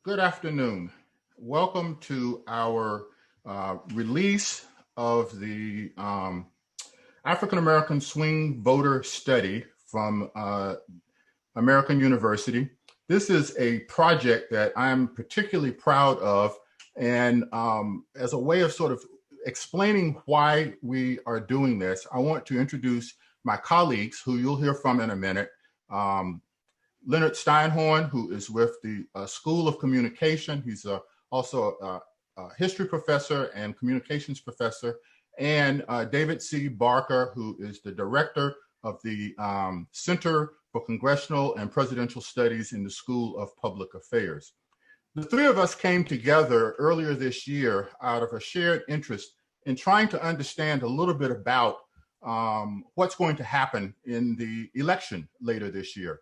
Good afternoon. Welcome to our release of the African American Swing Voter Study from American University. This is a project that I'm particularly proud of, and as a way of sort of explaining why we are doing this, I want to introduce my colleagues who you'll hear from in a minute. Leonard Steinhorn, who is with the School of Communication. He's also a history professor and communications professor. And David C. Barker, who is the director of the Center for Congressional and Presidential Studies in the School of Public Affairs. The three of us came together earlier this year out of a shared interest in trying to understand a little bit about what's going to happen in the election later this year.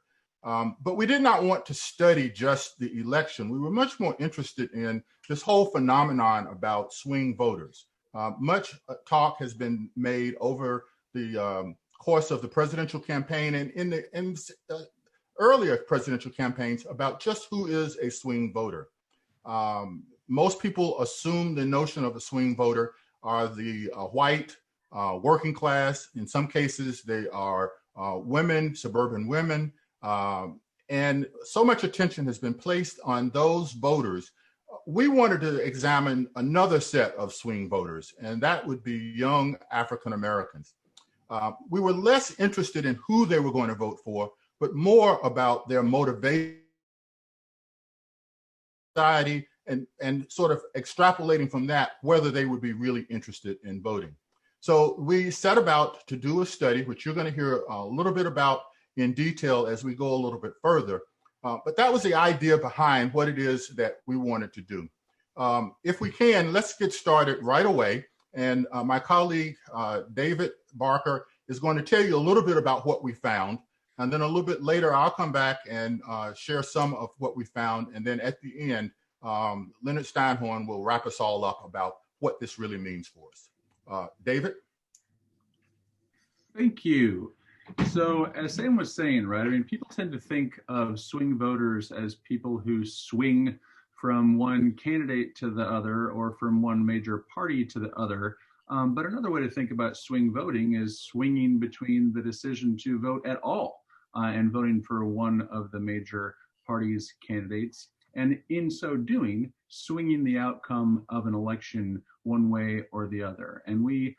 But we did not want to study just the election. We were much more interested in this whole phenomenon about swing voters. Much talk has been made over the course of the presidential campaign and in earlier presidential campaigns about just who is a swing voter. Most people assume the notion of a swing voter are the white, working class. In some cases, they are women, suburban women. And so much attention has been placed on those voters. We wanted to examine another set of swing voters, and that would be young African Americans. We were less interested in who they were going to vote for, but more about their motivation and sort of extrapolating from that whether they would be really interested in voting. So we set about to do a study, which you're going to hear a little bit about in detail as we go a little bit further. But that was the idea behind what it is that we wanted to do. If we can, let's get started right away. And my colleague, David Barker, is going to tell you a little bit about what we found. And then a little bit later, I'll come back and share some of what we found. And then at the end, Leonard Steinhorn will wrap us all up about what this really means for us. David? Thank you. So as Sam was saying, right, I mean, people tend to think of swing voters as people who swing from one candidate to the other or from one major party to the other. But another way to think about swing voting is swinging between the decision to vote at all and voting for one of the major parties' candidates. And in so doing, swinging the outcome of an election one way or the other. And we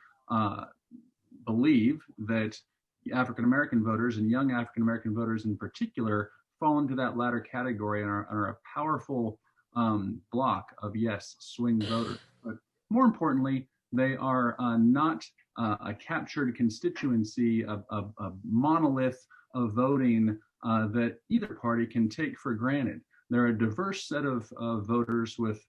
believe that African-American voters and young African-American voters in particular fall into that latter category and are a powerful block of, yes, swing voters. But more importantly, they are not a captured constituency, a monolith of voting that either party can take for granted. They're a diverse set of voters with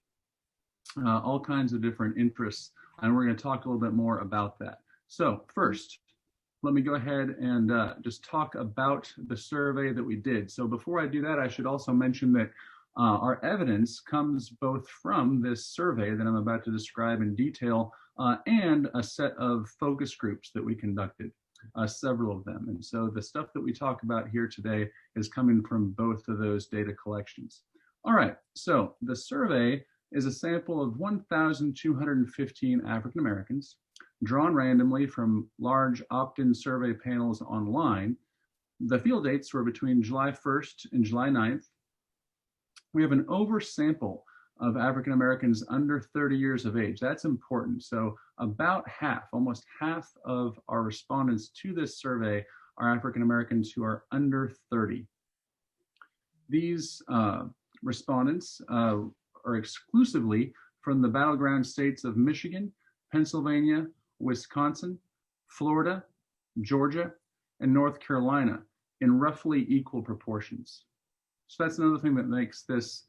all kinds of different interests, and we're going to talk a little bit more about that. So first, let me go ahead and just talk about the survey that we did. So before I do that, I should also mention that our evidence comes both from this survey that I'm about to describe in detail and a set of focus groups that we conducted, several of them. And so the stuff that we talk about here today is coming from both of those data collections. All right, so the survey is a sample of 1,215 African Americans drawn randomly from large opt-in survey panels online. The field dates were between July 1st and July 9th. We have an oversample of African Americans under 30 years of age. That's important. So about half, almost half of our respondents to this survey are African Americans who are under 30. These respondents are exclusively from the battleground states of Michigan, Pennsylvania, Wisconsin, Florida, Georgia, and North Carolina in roughly equal proportions. So that's another thing that makes this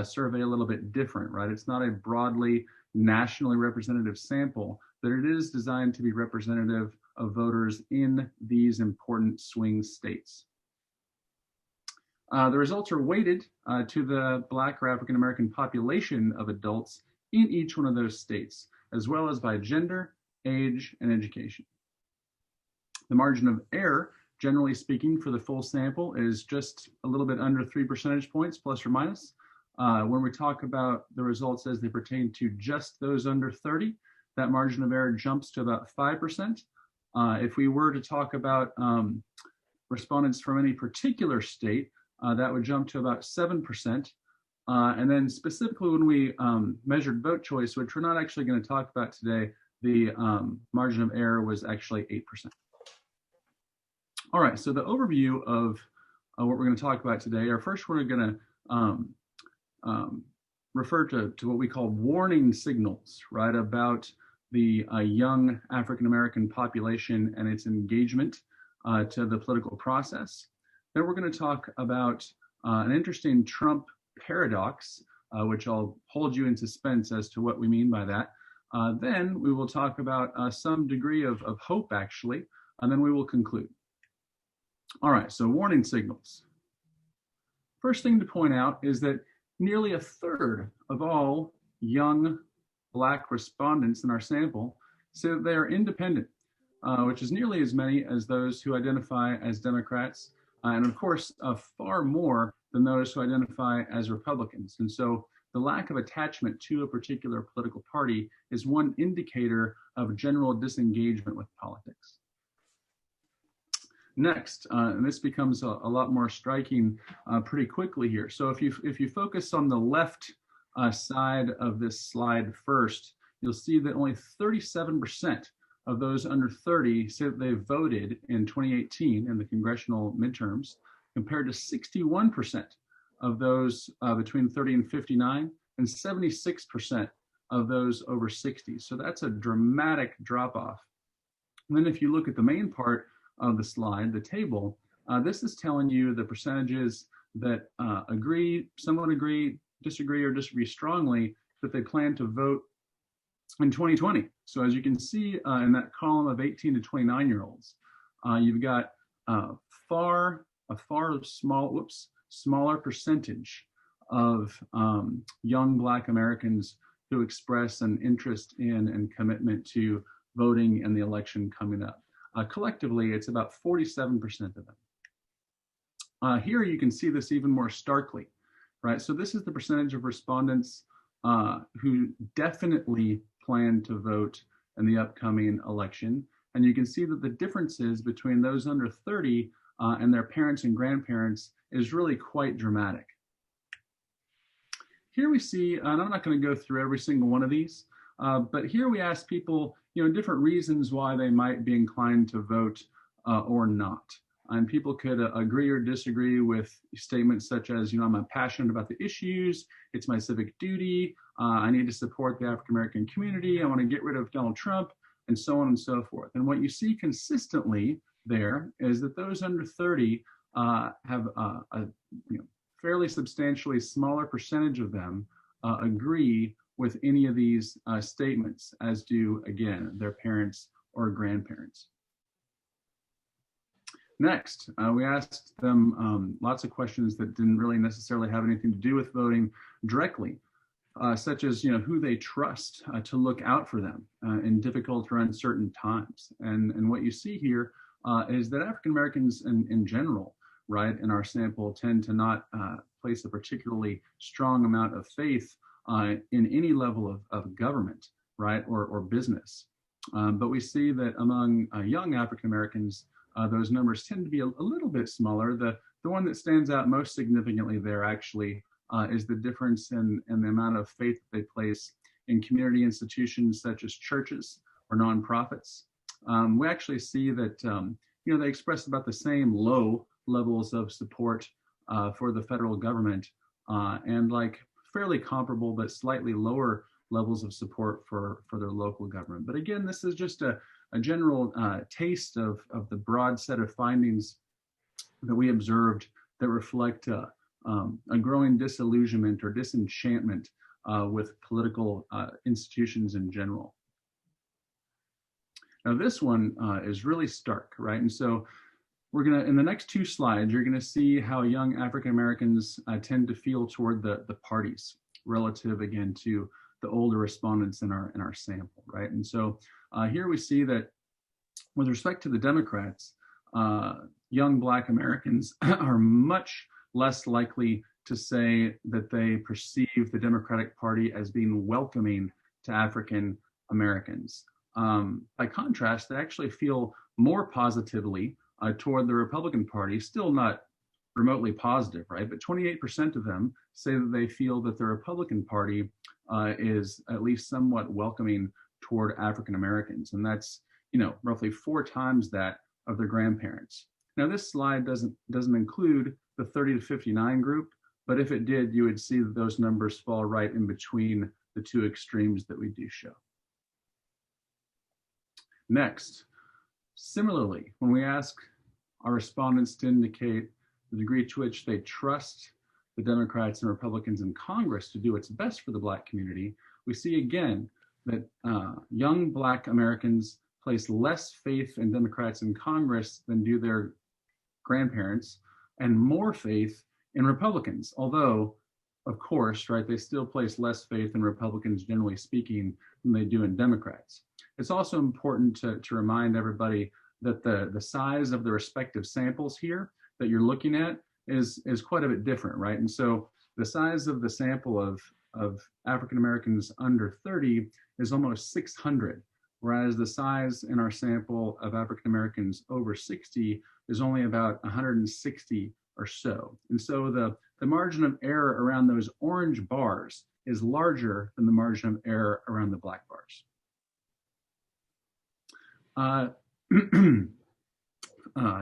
survey a little bit different, right? It's not a broadly nationally representative sample, but it is designed to be representative of voters in these important swing states. The results are weighted to the Black or African American population of adults in each one of those states, as well as by gender, age, and education. The margin of error, generally speaking, for the full sample is just a little bit under 3 percentage points, plus or minus. When we talk about the results as they pertain to just those under 30, that margin of error jumps to about 5%. If we were to talk about respondents from any particular state, that would jump to about 7%. And then specifically when we measured vote choice, which we're not actually going to talk about today, the margin of error was actually 8%. All right, so the overview of what we're going to talk about today, or first we're going to refer to what we call warning signals, right, about the young African-American population and its engagement to the political process. Then we're going to talk about an interesting Trump paradox, which I'll hold you in suspense as to what we mean by that. Then we will talk about some degree of hope, actually, and then we will conclude. All right, so warning signals. First thing to point out is that nearly a third of all young Black respondents in our sample say that they are independent, which is nearly as many as those who identify as Democrats, and of course, far more than those who identify as Republicans. And so the lack of attachment to a particular political party is one indicator of general disengagement with politics. Next, and this becomes a lot more striking pretty quickly here. So if you focus on the left side of this slide first, you'll see that only 37% of those under 30 say that they voted in 2018 in the congressional midterms, compared to 61% of those between 30 and 59, and 76% of those over 60. So that's a dramatic drop off. And then if you look at the main part of the slide, the table, this is telling you the percentages that agree, somewhat agree, disagree, or disagree strongly that they plan to vote in 2020. So as you can see in that column of 18 to 29-year-olds, you've got a far smaller percentage of young Black Americans who express an interest in and commitment to voting in the election coming up. Collectively, it's about 47% of them. Here you can see this even more starkly, right? So this is the percentage of respondents who definitely plan to vote in the upcoming election. And you can see that the differences between those under 30 and their parents and grandparents is really quite dramatic. Here we see, and I'm not going to go through every single one of these, but here we ask people, different reasons why they might be inclined to vote or not. And people could agree or disagree with statements such as, I'm passionate about the issues, it's my civic duty, I need to support the African-American community, I want to get rid of Donald Trump, and so on and so forth. And what you see consistently there is that those under 30 have a fairly substantially smaller percentage of them agree with any of these statements, as do, again, their parents or grandparents. Next, we asked them lots of questions that didn't really necessarily have anything to do with voting directly, such as who they trust to look out for them in difficult or uncertain times. And what you see here is that African Americans in general, right, in our sample tend to not place a particularly strong amount of faith in any level of government, right, or business. But we see that among young African Americans, those numbers tend to be a little bit smaller. The one that stands out most significantly there actually is the difference in the amount of faith that they place in community institutions such as churches or nonprofits. We actually see that they express about the same low levels of support for the federal government and like fairly comparable but slightly lower levels of support for their local government. But again, this is just a general taste of the broad set of findings that we observed that reflect a growing disillusionment or disenchantment with political institutions in general. Now this one is really stark, right? And so we're gonna, in the next two slides, you're gonna see how young African Americans tend to feel toward the parties relative, again, to the older respondents in our sample, right? And so here we see that with respect to the Democrats, young Black Americans are much less likely to say that they perceive the Democratic Party as being welcoming to African Americans. By contrast, they actually feel more positively toward the Republican Party, still not remotely positive, right? But 28% of them say that they feel that the Republican Party is at least somewhat welcoming toward African Americans. And that's, roughly 4 times that of their grandparents. Now, this slide doesn't include the 30 to 59 group, but if it did, you would see that those numbers fall right in between the 2 extremes that we do show. Next, similarly, when we ask our respondents to indicate the degree to which they trust the Democrats and Republicans in Congress to do what's best for the Black community, we see again that young Black Americans place less faith in Democrats in Congress than do their grandparents, and more faith in Republicans. Although, of course, right, they still place less faith in Republicans, generally speaking, than they do in Democrats. It's also important to remind everybody that the size of the respective samples here that you're looking at is quite a bit different, right? And so the size of the sample of African Americans under 30 is almost 600, whereas the size in our sample of African Americans over 60 is only about 160 or so. And so the margin of error around those orange bars is larger than the margin of error around the black bars. I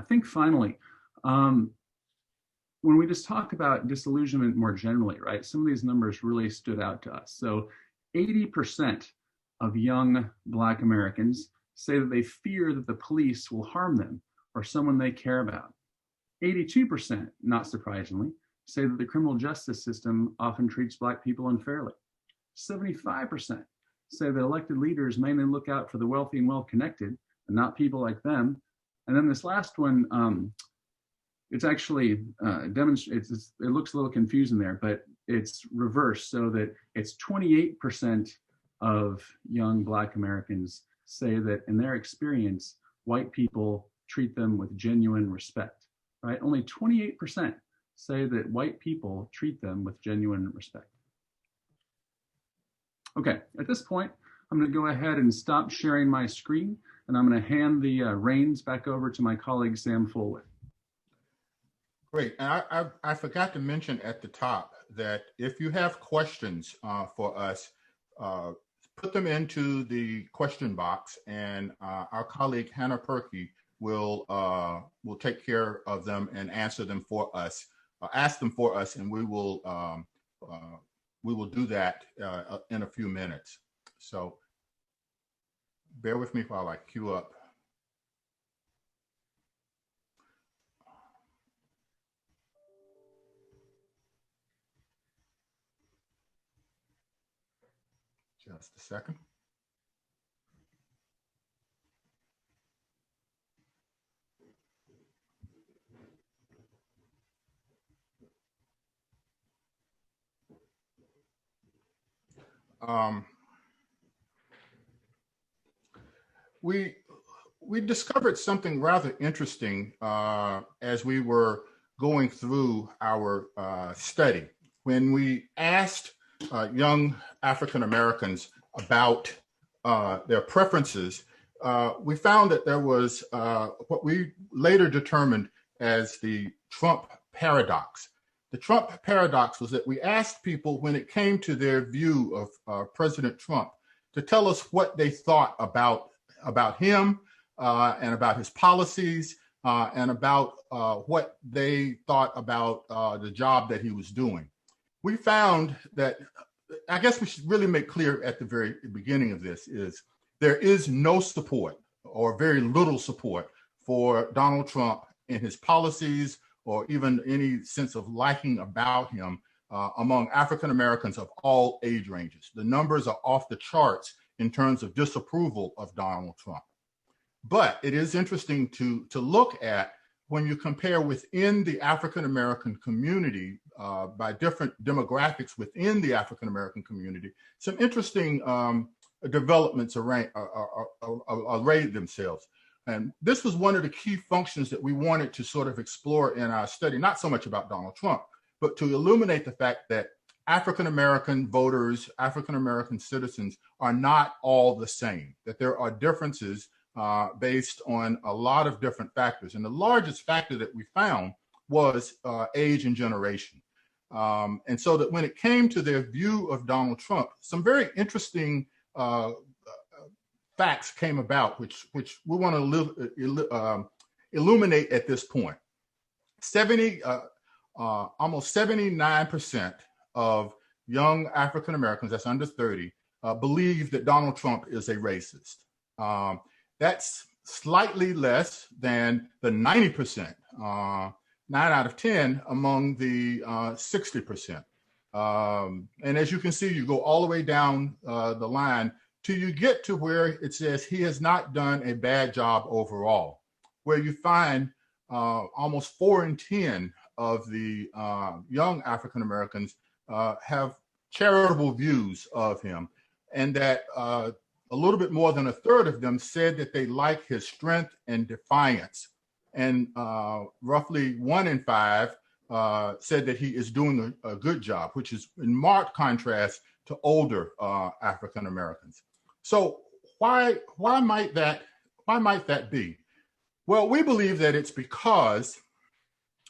think finally, when we just talk about disillusionment more generally, right, some of these numbers really stood out to us. So 80% of young Black Americans say that they fear that the police will harm them or someone they care about. 82%, not surprisingly, say that the criminal justice system often treats Black people unfairly. 75% say that elected leaders mainly look out for the wealthy and well-connected and not people like them. And then this last one, it's actually it looks a little confusing there, but it's reversed so that it's 28% of young Black Americans say that in their experience, white people treat them with genuine respect, right? Only 28% say that white people treat them with genuine respect. Okay, at this point, I'm going to go ahead and stop sharing my screen, and I'm going to hand the reins back over to my colleague, Sam Fulwood. Great. And I forgot to mention at the top that if you have questions for us, put them into the question box, and our colleague Hannah Perkey will take care of them and answer them for us, ask them for us, and we will do that in a few minutes. So bear with me while I queue up. Just a second. We discovered something rather interesting as we were going through our study. When we asked young African Americans about their preferences, we found that there was what we later determined as the Trump paradox. The Trump paradox was that we asked people, when it came to their view of President Trump, to tell us what they thought about him and about his policies and about what they thought about the job that he was doing. We found that, I guess we should really make clear at the very beginning of this, is there is no support or very little support for Donald Trump in his policies or even any sense of liking about him among African Americans of all age ranges. The numbers are off the charts in terms of disapproval of Donald Trump. But it is interesting to look at, when you compare within the African American community by different demographics within the African American community, some interesting developments arrayed themselves. And this was one of the key functions that we wanted to sort of explore in our study, not so much about Donald Trump, but to illuminate the fact that African-American voters, African-American citizens are not all the same, that there are differences based on a lot of different factors. And the largest factor that we found was age and generation. And so that when it came to their view of Donald Trump, some very interesting facts came about, which we want to illuminate at this point. Almost 79% of young African Americans, that's under 30, believe that Donald Trump is a racist. That's slightly less than the 90%, 9 out of 10 among the 60%. And as you can see, you go all the way down the line till you get to where it says he has not done a bad job overall, where you find almost 4 in 10 of the young African Americans have charitable views of him, and that a little bit more than a third of them said that they like his strength and defiance. And roughly 1 in 5 said that he is doing a good job, which is in marked contrast to older African Americans. So why might that be? Well, we believe that it's because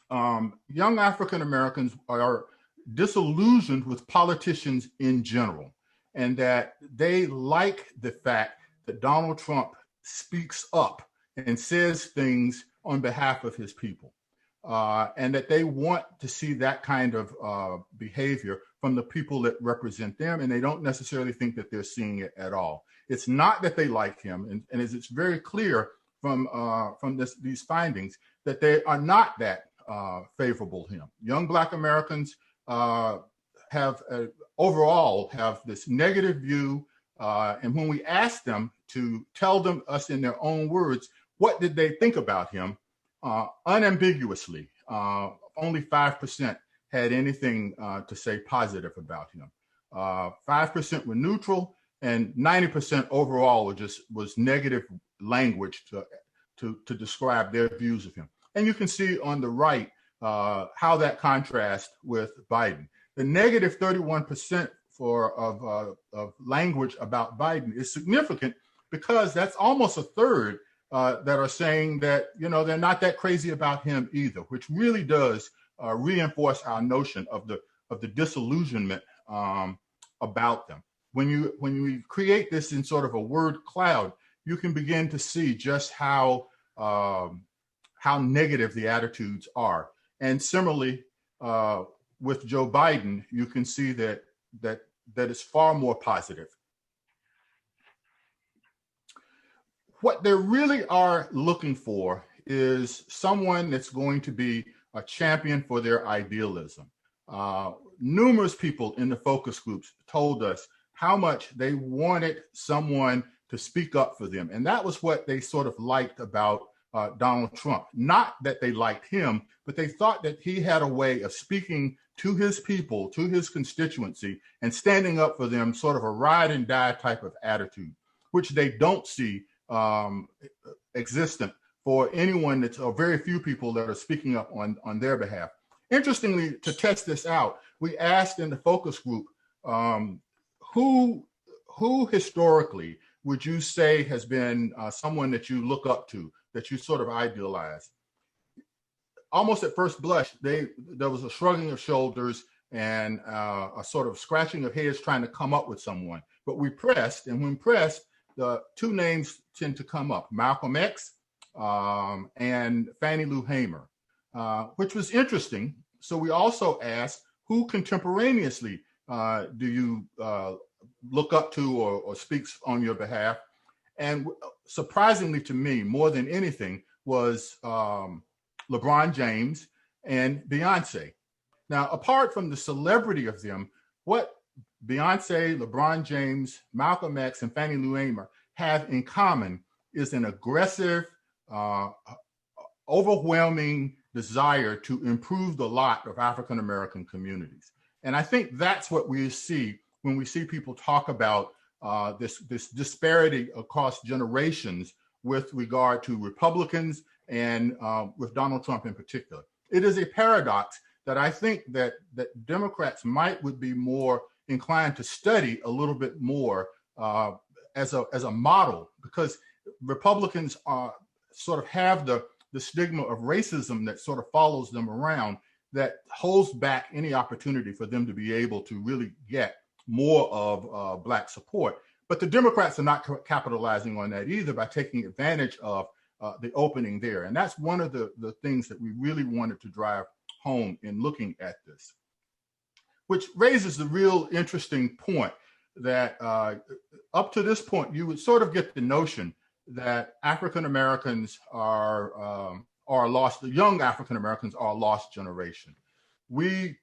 young African Americans are disillusioned with politicians in general, and that they like the fact that Donald Trump speaks up and says things on behalf of his people, and that they want to see that kind of behavior from the people that represent them, and they don't necessarily think that they're seeing it at all. It's not that they like him, and as it's very clear from these findings, that they are not that favorable to him. Young Black Americans overall have this negative view, and when we ask them to tell us in their own words, what did they think about him? Unambiguously, only 5% had anything to say positive about him. 5% were neutral, and 90% overall was negative language to describe their views of him. And you can see on the right how that contrasts with Biden. The negative 31% of language about Biden is significant, because that's almost a third that are saying that, they're not that crazy about him either, which really does reinforce our notion of the disillusionment about them. When you create this in sort of a word cloud, you can begin to see just how negative the attitudes are. And similarly, with Joe Biden, you can see that it's far more positive. What they really are looking for is someone that's going to be a champion for their idealism. Numerous people in the focus groups told us how much they wanted someone to speak up for them. And that was what they sort of liked about Donald Trump. Not that they liked him, but they thought that he had a way of speaking to his people, to his constituency, and standing up for them, sort of a ride and die type of attitude, which they don't see existent for anyone or very few people that are speaking up on their behalf. Interestingly, to test this out, we asked in the focus group, who historically would you say has been someone that you look up to, that you sort of idealize? Almost at first blush, there was a shrugging of shoulders and a sort of scratching of heads trying to come up with someone. But we pressed, and when pressed, the two names tend to come up: Malcolm X and Fannie Lou Hamer, which was interesting. So we also asked, who contemporaneously do you look up to or speaks on your behalf? And surprisingly to me, more than anything, was LeBron James and Beyonce. Now, apart from the celebrity of them, what Beyonce, LeBron James, Malcolm X, and Fannie Lou Hamer have in common is an aggressive, overwhelming desire to improve the lot of African American communities. And I think that's what we see when we see people talk about this disparity across generations with regard to Republicans and with Donald Trump in particular. It is a paradox that I think that Democrats would be more inclined to study a little bit more as a model, because Republicans sort of have the stigma of racism that sort of follows them around, that holds back any opportunity for them to be able to really get more of Black support. But the Democrats are not capitalizing on that either by taking advantage of the opening there. And that's one of the things that we really wanted to drive home in looking at this, which raises the real interesting point that up to this point, you would sort of get the notion that African Americans are lost. The young African Americans are a lost generation. We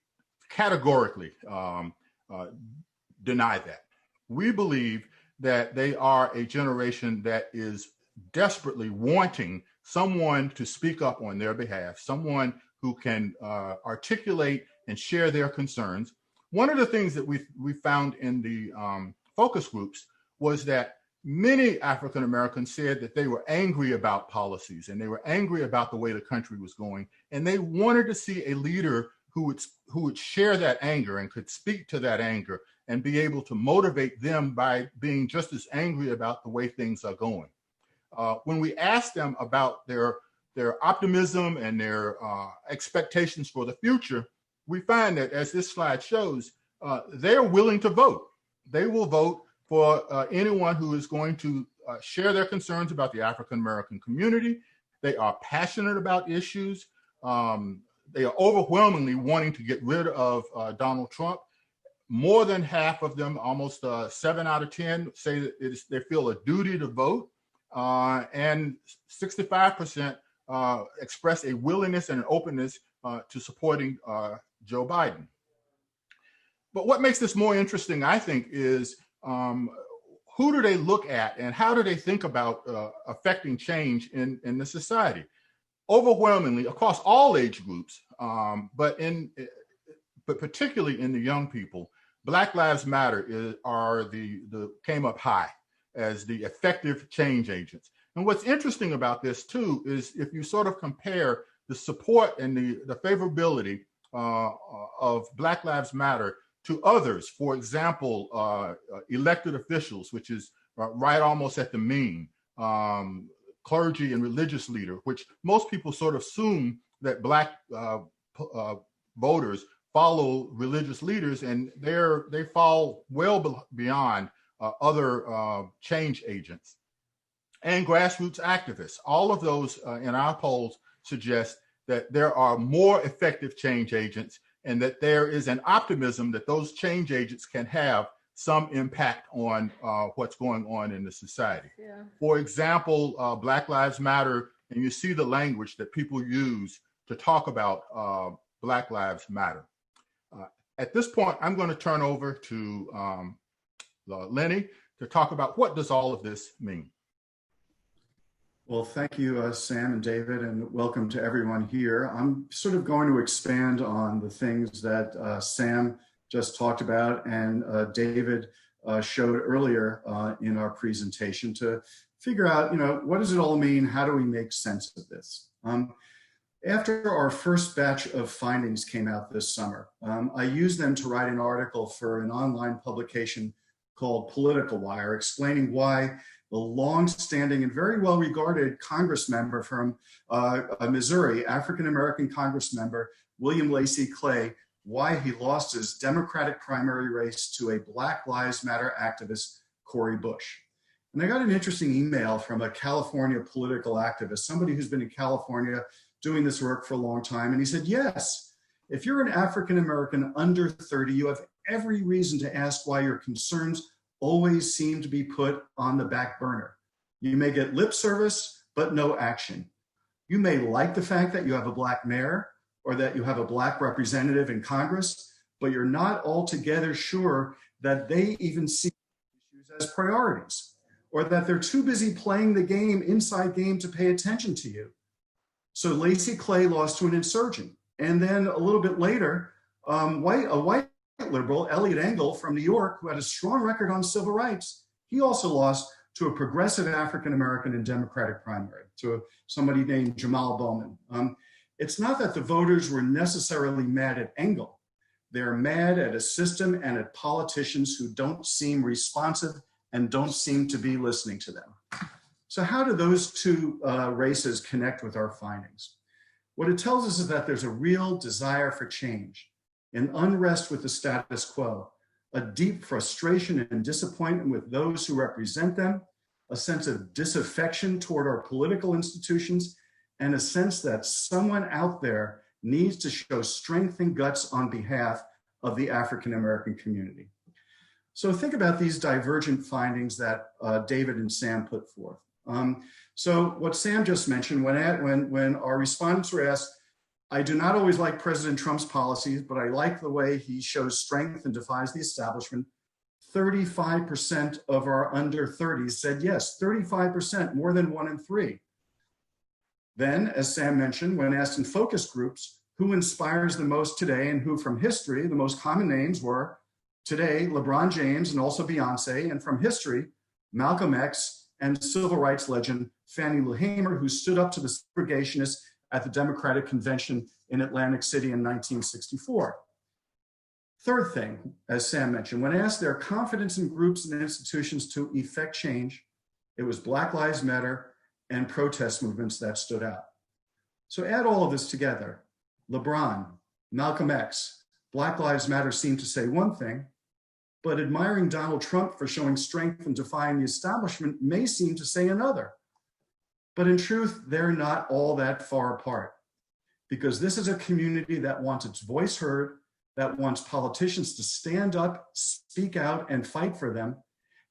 categorically deny that. We believe that they are a generation that is desperately wanting someone to speak up on their behalf, someone who can articulate and share their concerns. One of the things that we found in the focus groups was that many African Americans said that they were angry about policies and they were angry about the way the country was going, and they wanted to see a leader who would share that anger and could speak to that anger and be able to motivate them by being just as angry about the way things are going. When we asked them about their optimism and their expectations for the future, we find that, as this slide shows, they're willing to vote. They will vote for anyone who is going to share their concerns about the African American community. They are passionate about issues. They are overwhelmingly wanting to get rid of Donald Trump. More than half of them, almost 7 out of 10, say that they feel a duty to vote, and 65% express a willingness and an openness to supporting Joe Biden. But what makes this more interesting, I think, is who do they look at and how do they think about affecting change in the society? Overwhelmingly, across all age groups, but particularly in the young people, Black Lives Matter came up high as the effective change agents. And what's interesting about this too is if you sort of compare the support and the favorability of Black Lives Matter to others, for example, elected officials, which is right almost at the mean, clergy and religious leader, which most people sort of assume that Black voters follow religious leaders, and they fall well beyond other change agents. And grassroots activists. All of those in our polls suggest that there are more effective change agents and that there is an optimism that those change agents can have some impact on what's going on in the society. Yeah. For example, Black Lives Matter, and you see the language that people use to talk about Black Lives Matter. At this point, I'm going to turn over to Lenny to talk about what does all of this mean. Well, thank you, Sam and David, and welcome to everyone here. I'm sort of going to expand on the things that Sam just talked about and David showed earlier in our presentation to figure out, what does it all mean? How do we make sense of this? After our first batch of findings came out this summer, I used them to write an article for an online publication called Political Wire, explaining why the long-standing and very well-regarded Congress member from Missouri, African-American Congress member William Lacey Clay, why he lost his Democratic primary race to a Black Lives Matter activist, Cori Bush. And I got an interesting email from a California political activist, somebody who's been in California doing this work for a long time. And he said, yes, if you're an African-American under 30, you have every reason to ask why your concerns always seem to be put on the back burner. You may get lip service, but no action. You may like the fact that you have a Black mayor or that you have a Black representative in Congress, but you're not altogether sure that they even see issues as priorities, or that they're too busy playing the game, inside game, to pay attention to you. So Lacey Clay lost to an insurgent. And then a little bit later, a white liberal, Eliot Engel from New York, who had a strong record on civil rights, he also lost to a progressive African-American in Democratic primary, to somebody named Jamal Bowman. It's not that the voters were necessarily mad at Engel. They're mad at a system and at politicians who don't seem responsive and don't seem to be listening to them. So how do those two races connect with our findings? What it tells us is that there's a real desire for change, an unrest with the status quo, a deep frustration and disappointment with those who represent them, a sense of disaffection toward our political institutions, and a sense that someone out there needs to show strength and guts on behalf of the African American community. So think about these divergent findings that David and Sam put forth. So what Sam just mentioned, when our respondents were asked, I do not always like President Trump's policies, but I like the way he shows strength and defies the establishment, 35% of our under 30s said yes, 35%, more than 1 in 3. Then, as Sam mentioned, when asked in focus groups, who inspires the most today and who from history, the most common names were today, LeBron James and also Beyonce, and from history, Malcolm X and civil rights legend Fannie Lou Hamer, who stood up to the segregationists at the Democratic Convention in Atlantic City in 1964. Third thing, as Sam mentioned, when asked their confidence in groups and institutions to effect change, it was Black Lives Matter and protest movements that stood out. So add all of this together. LeBron, Malcolm X, Black Lives Matter seem to say one thing, but admiring Donald Trump for showing strength and defying the establishment may seem to say another. But in truth, they're not all that far apart, because this is a community that wants its voice heard, that wants politicians to stand up, speak out, and fight for them.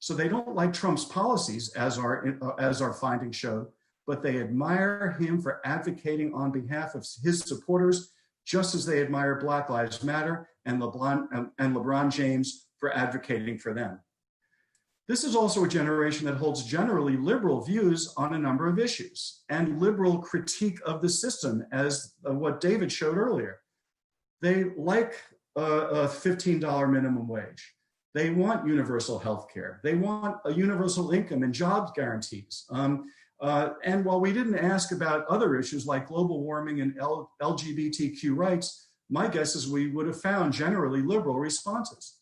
So they don't like Trump's policies, as our findings showed, but they admire him for advocating on behalf of his supporters, just as they admire Black Lives Matter and LeBron James for advocating for them. This is also a generation that holds generally liberal views on a number of issues and liberal critique of the system, as what David showed earlier. They like a $15 minimum wage. They want universal health care. They want a universal income and job guarantees. And while we didn't ask about other issues like global warming and LGBTQ rights, my guess is we would have found generally liberal responses.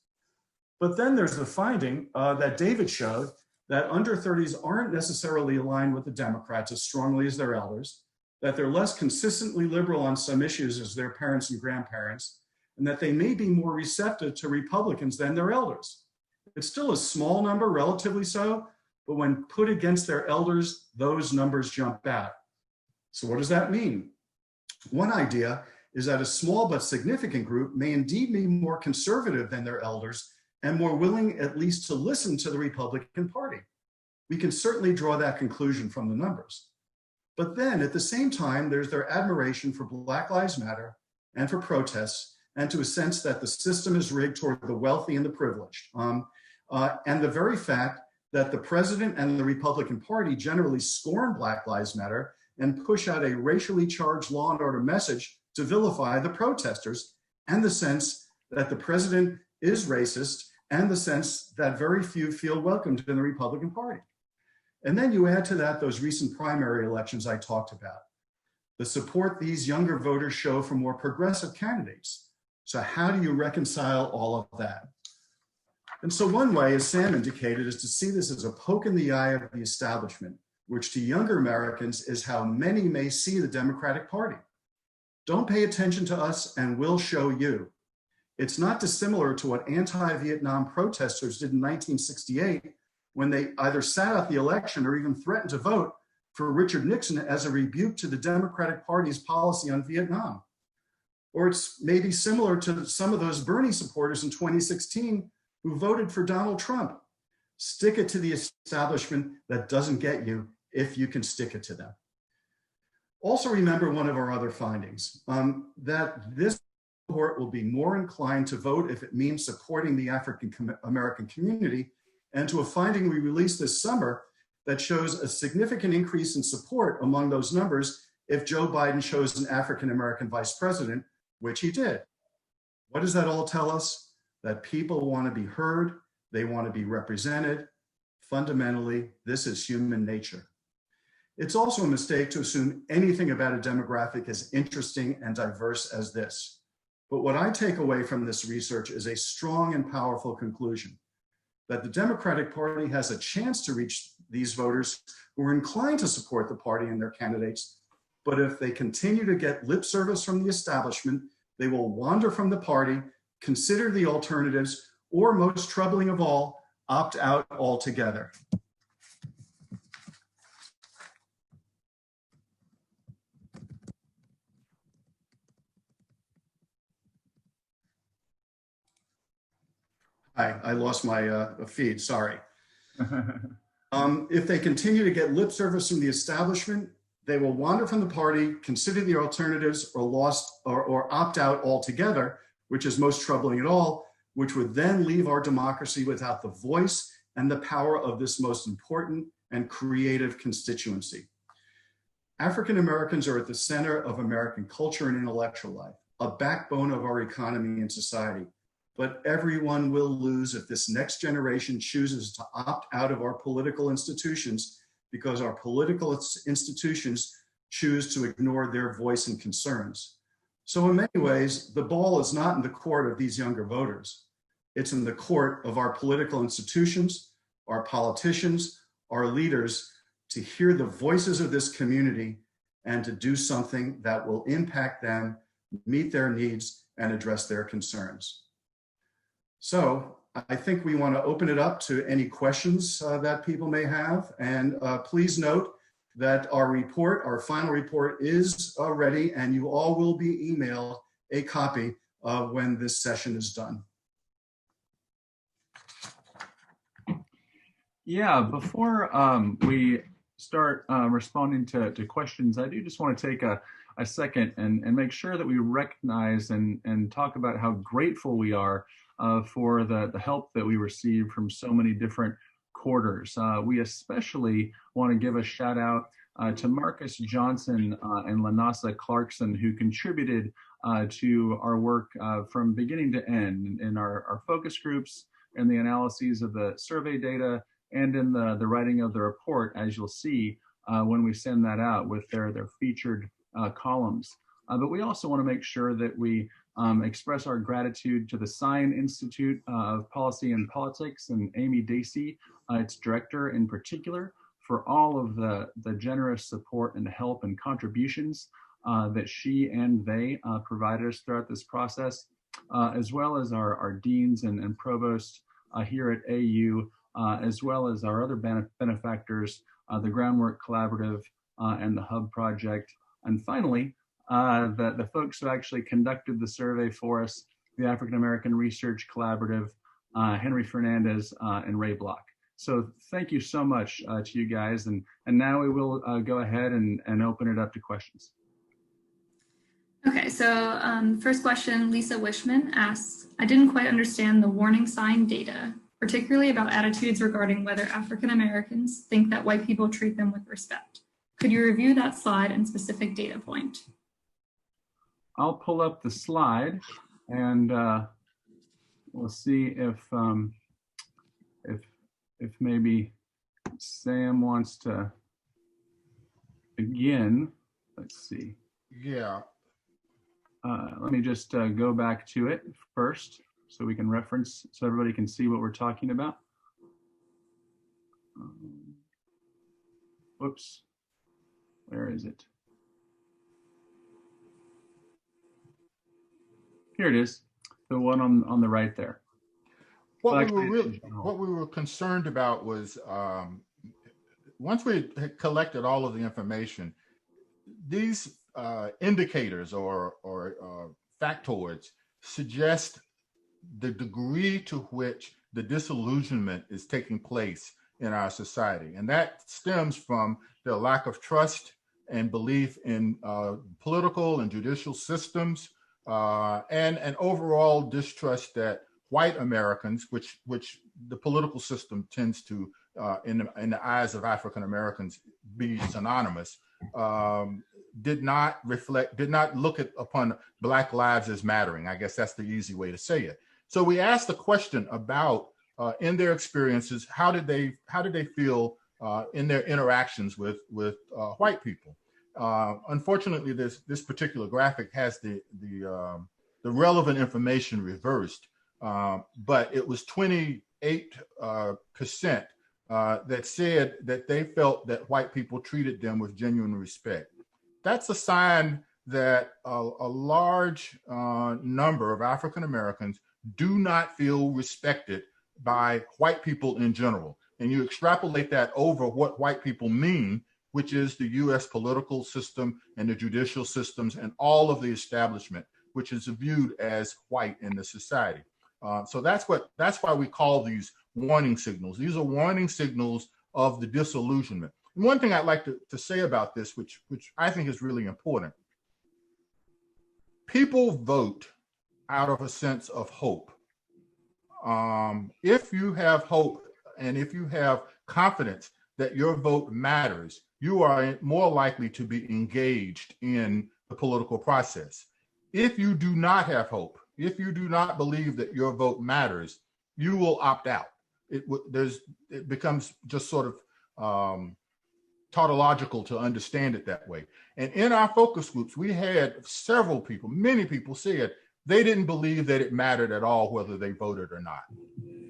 But then there's the finding that David showed that under 30s aren't necessarily aligned with the Democrats as strongly as their elders, that they're less consistently liberal on some issues as their parents and grandparents, and that they may be more receptive to Republicans than their elders. It's still a small number, relatively so, but when put against their elders, those numbers jump out. So what does that mean? One idea is that a small but significant group may indeed be more conservative than their elders and more willing at least to listen to the Republican Party. We can certainly draw that conclusion from the numbers. But then at the same time, there's their admiration for Black Lives Matter and for protests, and to a sense that the system is rigged toward the wealthy and the privileged. And the very fact that the president and the Republican Party generally scorn Black Lives Matter and push out a racially charged law and order message to vilify the protesters, and the sense that the president is racist, and the sense that very few feel welcomed in the Republican Party. And then you add to that those recent primary elections I talked about, the support these younger voters show for more progressive candidates. So how do you reconcile all of that? And so one way, as Sam indicated, is to see this as a poke in the eye of the establishment, which to younger Americans is how many may see the Democratic Party. Don't pay attention to us and we'll show you. It's not dissimilar to what anti-Vietnam protesters did in 1968 when they either sat out the election or even threatened to vote for Richard Nixon as a rebuke to the Democratic Party's policy on Vietnam. Or it's maybe similar to some of those Bernie supporters in 2016 who voted for Donald Trump. Stick it to the establishment that doesn't get you if you can stick it to them. Also remember one of our other findings, that this cohort will be more inclined to vote if it means supporting the African American community, and to a finding we released this summer that shows a significant increase in support among those numbers if Joe Biden chose an African American vice president, which he did. What does that all tell us? That people want to be heard, they want to be represented. Fundamentally, this is human nature. It's also a mistake to assume anything about a demographic as interesting and diverse as this. But what I take away from this research is a strong and powerful conclusion that the Democratic Party has a chance to reach these voters who are inclined to support the party and their candidates. But if they continue to get lip service from the establishment, they will wander from the party, consider the alternatives, or most troubling of all, opt out altogether. Hi, I lost my feed, sorry. If they continue to get lip service from the establishment, they will wander from the party, consider the alternatives, or opt out altogether, which is most troubling at all, which would then leave our democracy without the voice and the power of this most important and creative constituency. African Americans are at the center of American culture and intellectual life, a backbone of our economy and society. But everyone will lose if this next generation chooses to opt out of our political institutions because our political institutions choose to ignore their voice and concerns. So in many ways, the ball is not in the court of these younger voters. It's in the court of our political institutions, our politicians, our leaders, to hear the voices of this community and to do something that will impact them, meet their needs, and address their concerns. So I think we want to open it up to any questions that people may have. And please note that our final report is ready, and you all will be emailed a copy when this session is done. Yeah, before we start responding to questions, I do just want to take a second and make sure that we recognize and talk about how grateful we are for the help that we receive from so many different quarters. We especially want to give a shout out to Marcus Johnson and Lanasa Clarkson, who contributed to our work from beginning to end in our focus groups and the analyses of the survey data and in the writing of the report, as you'll see when we send that out with their featured columns. But we also want to make sure that we express our gratitude to the Sine Institute of Policy and Politics and Amy Dacey, its director in particular, for all of the generous support and help and contributions that she and they provided us throughout this process, as well as our deans and provosts here at AU, as well as our other benefactors, the Groundwork Collaborative and the Hub Project. And finally, the folks who actually conducted the survey for us, the African American Research Collaborative, Henry Fernandez and Ray Block. So thank you so much to you guys. And now we will go ahead and open it up to questions. Okay, so first question, Lisa Wishman asks, I didn't quite understand the warning sign data, particularly about attitudes regarding whether African Americans think that white people treat them with respect. Could you review that slide and specific data point? I'll pull up the slide and we'll see if maybe Sam wants to begin. Let's see. Yeah. Let me just go back to it first so we can reference, so everybody can see what we're talking about. Whoops. Where is it? Here it is, the one on the right there. What we were concerned about was once we had collected all of the information, these indicators or factoids suggest the degree to which the disillusionment is taking place in our society. And that stems from the lack of trust and belief in political and judicial systems, and an overall distrust that white Americans, which the political system tends to, in the eyes of African Americans, be synonymous, did not look upon Black lives as mattering. I guess that's the easy way to say it. So we asked the question about, in their experiences, how did they feel in their interactions with white people. Unfortunately, this particular graphic has the relevant information reversed, but it was 28% that said that they felt that white people treated them with genuine respect. That's a sign that a large number of African Americans do not feel respected by white people in general. And you extrapolate that over what white people mean, which is the US political system and the judicial systems and all of the establishment, which is viewed as white in the society. So that's why we call these warning signals. These are warning signals of the disillusionment. And one thing I'd like to say about this, which I think is really important, people vote out of a sense of hope. If you have hope and if you have confidence that your vote matters, you are more likely to be engaged in the political process. If you do not have hope, if you do not believe that your vote matters, you will opt out. It becomes just sort of tautological to understand it that way. And in our focus groups, we had several people, many people said they didn't believe that it mattered at all whether they voted or not.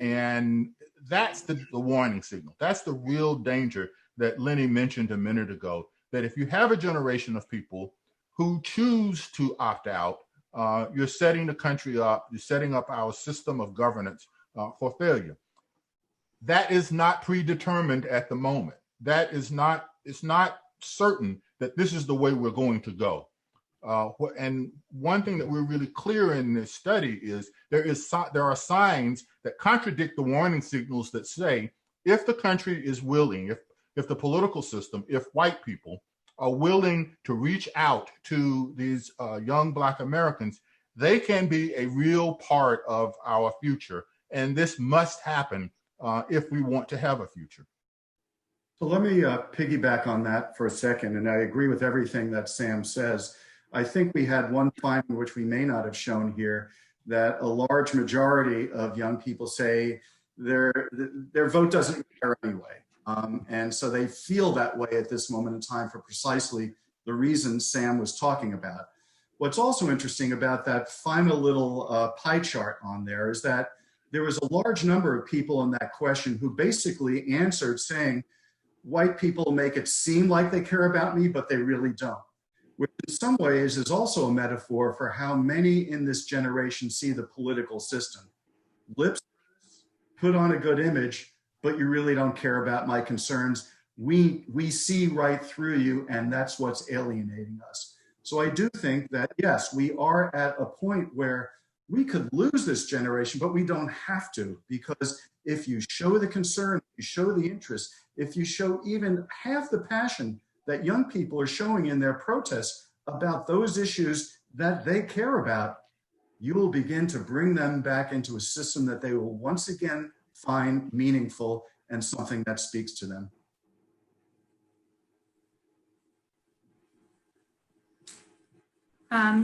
And that's the warning signal. That's the real danger that Lenny mentioned a minute ago, that if you have a generation of people who choose to opt out, you're setting the country up, you're setting up our system of governance for failure. That is not predetermined at the moment. That is not, it's not certain that this is the way we're going to go. And one thing that we're really clear in this study is there are signs that contradict the warning signals that say if the country is willing, if the political system, if white people are willing to reach out to these young Black Americans, they can be a real part of our future. And this must happen if we want to have a future. So let me piggyback on that for a second. And I agree with everything that Sam says. I think we had one finding, which we may not have shown here, that a large majority of young people say their vote doesn't matter anyway. And so they feel that way at this moment in time for precisely the reasons Sam was talking about. What's also interesting about that final little pie chart on there is that there was a large number of people in that question who basically answered saying, white people make it seem like they care about me, but they really don't. Which in some ways is also a metaphor for how many in this generation see the political system. Lips put on a good image, but you really don't care about my concerns. We see right through you, and that's what's alienating us. So I do think that, yes, we are at a point where we could lose this generation, but we don't have to, because if you show the concern, you show the interest, if you show even half the passion that young people are showing in their protests about those issues that they care about, you will begin to bring them back into a system that they will once again find meaningful and something that speaks to them.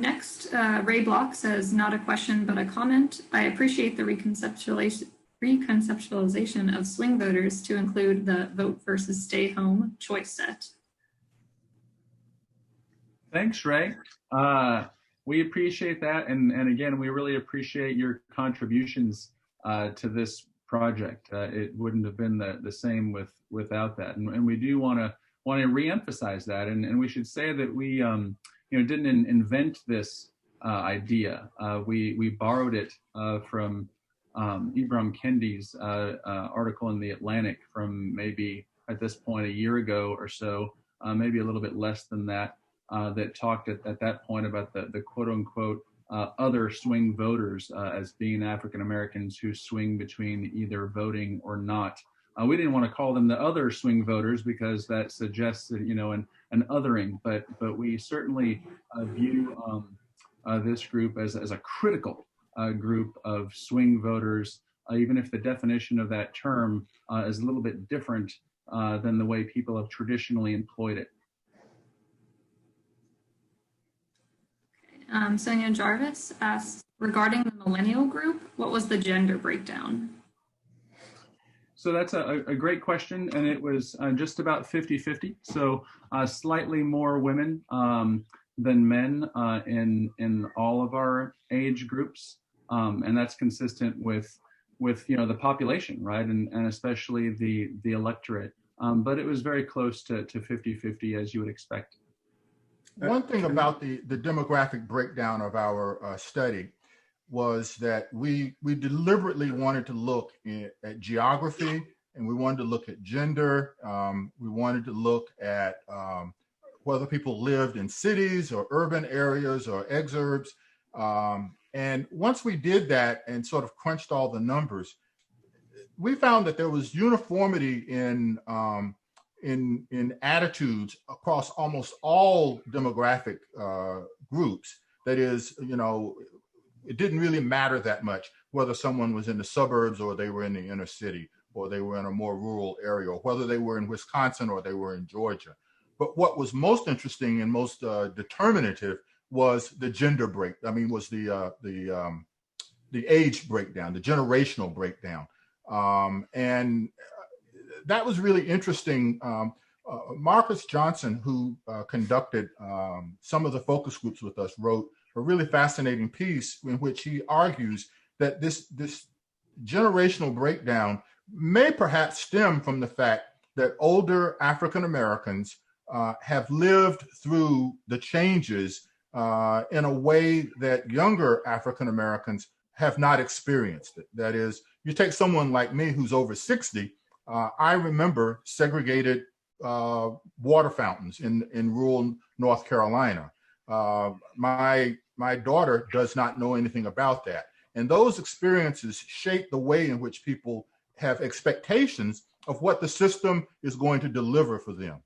Next, Ray Block says, not a question, but a comment. I appreciate the reconceptualization of swing voters to include the vote versus stay home choice set. Thanks, Ray. We appreciate that. And again, we really appreciate your contributions to this project. It wouldn't have been the same without that. And we do want to reemphasize that. And we should say that we didn't invent this idea. We borrowed it from Ibram Kendi's article in The Atlantic from maybe at this point a year ago or so, maybe a little bit less than that. That talked at that point about the quote unquote other swing voters as being African Americans who swing between either voting or not. We didn't want to call them the other swing voters because that suggests an othering, but we certainly view this group as a critical group of swing voters, even if the definition of that term is a little bit different than the way people have traditionally employed it. Sonia Jarvis asks, regarding the millennial group, what was the gender breakdown? So that's a great question, and it was just about 50-50. So slightly more women than men in all of our age groups, and that's consistent with the population, right, and especially the electorate. But it was very close to 50-50, as you would expect. One thing about the demographic breakdown of our study was that we deliberately wanted to look at geography, and we wanted to look at gender. We wanted to look at whether people lived in cities or urban areas or exurbs. And once we did that and sort of crunched all the numbers, we found that there was uniformity in attitudes across almost all demographic groups. That is, it didn't really matter that much whether someone was in the suburbs or they were in the inner city or they were in a more rural area, or whether they were in Wisconsin or they were in Georgia. But what was most interesting and most determinative was the gender break. I mean, was the age breakdown, the generational breakdown. And that was really interesting. Marcus Johnson, who conducted some of the focus groups with us, wrote a really fascinating piece in which he argues that this generational breakdown may perhaps stem from the fact that older African Americans have lived through the changes in a way that younger African Americans have not experienced it. That is, you take someone like me who's over 60, I remember segregated water fountains in rural North Carolina. My daughter does not know anything about that. And those experiences shape the way in which people have expectations of what the system is going to deliver for them.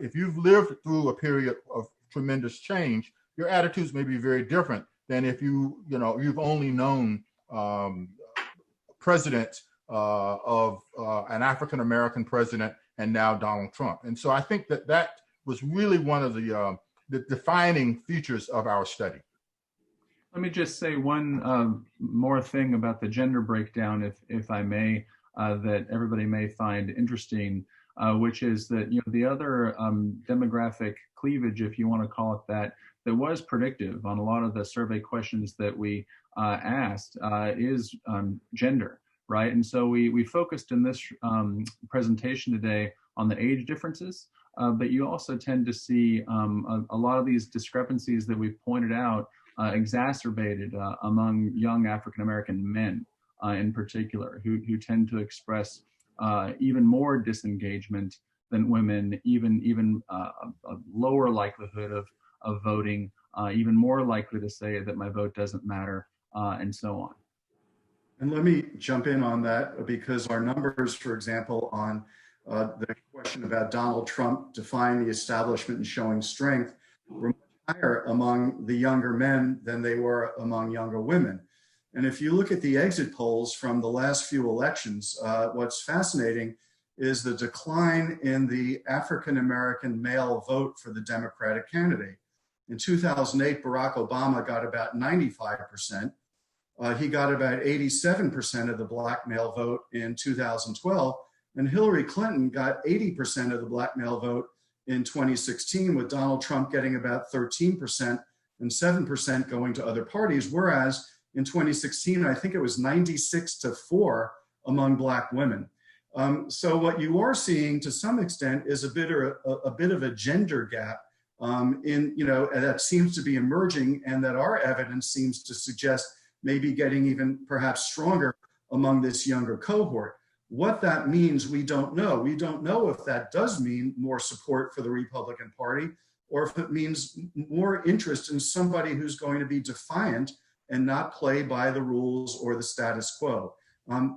If you've lived through a period of tremendous change, your attitudes may be very different than if you've only known presidents of an African-American president and now Donald Trump. And so I think that was really one of the defining features of our study. Let me just say one more thing about the gender breakdown, if I may, that everybody may find interesting, which is that the other demographic cleavage, if you want to call it that was predictive on a lot of the survey questions that we asked is gender, right? And so we focused in this presentation today on the age differences, but you also tend to see a lot of these discrepancies that we've pointed out exacerbated among young African-American men in particular, who tend to express even more disengagement than women, even a lower likelihood of voting, even more likely to say that my vote doesn't matter, and so on. And let me jump in on that, because our numbers, for example, on the question about Donald Trump defying the establishment and showing strength were much higher among the younger men than they were among younger women. And if you look at the exit polls from the last few elections, what's fascinating is the decline in the African-American male vote for the Democratic candidate. In 2008, Barack Obama got about 95%. He got about 87% of the Black male vote in 2012, and Hillary Clinton got 80% of the Black male vote in 2016, with Donald Trump getting about 13% and 7% going to other parties, whereas in 2016, I think it was 96-4 among Black women. So what you are seeing to some extent is a bit of a gender gap that seems to be emerging, and that our evidence seems to suggest maybe getting even perhaps stronger among this younger cohort. What that means, we don't know. We don't know if that does mean more support for the Republican Party, or if it means more interest in somebody who's going to be defiant and not play by the rules or the status quo.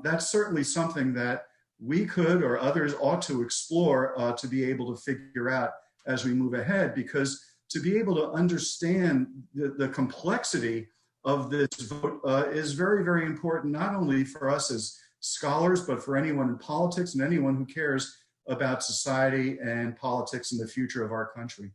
That's certainly something that we could, or others ought to explore to be able to figure out as we move ahead, because to be able to understand the complexity of this vote is very, very important, not only for us as scholars, but for anyone in politics and anyone who cares about society and politics and the future of our country.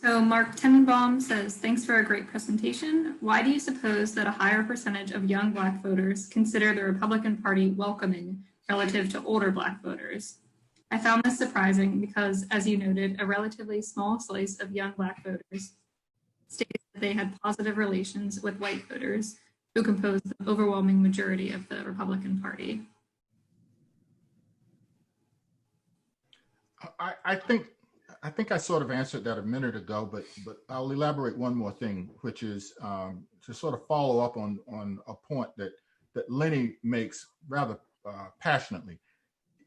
So Mark Tenenbaum says, thanks for a great presentation. Why do you suppose that a higher percentage of young Black voters consider the Republican Party welcoming relative to older Black voters? I found this surprising because, as you noted, a relatively small slice of young Black voters stated that they had positive relations with white voters who compose the overwhelming majority of the Republican Party. I think I sort of answered that a minute ago, but I'll elaborate one more thing, which is to sort of follow up on a point that Lenny makes rather passionately.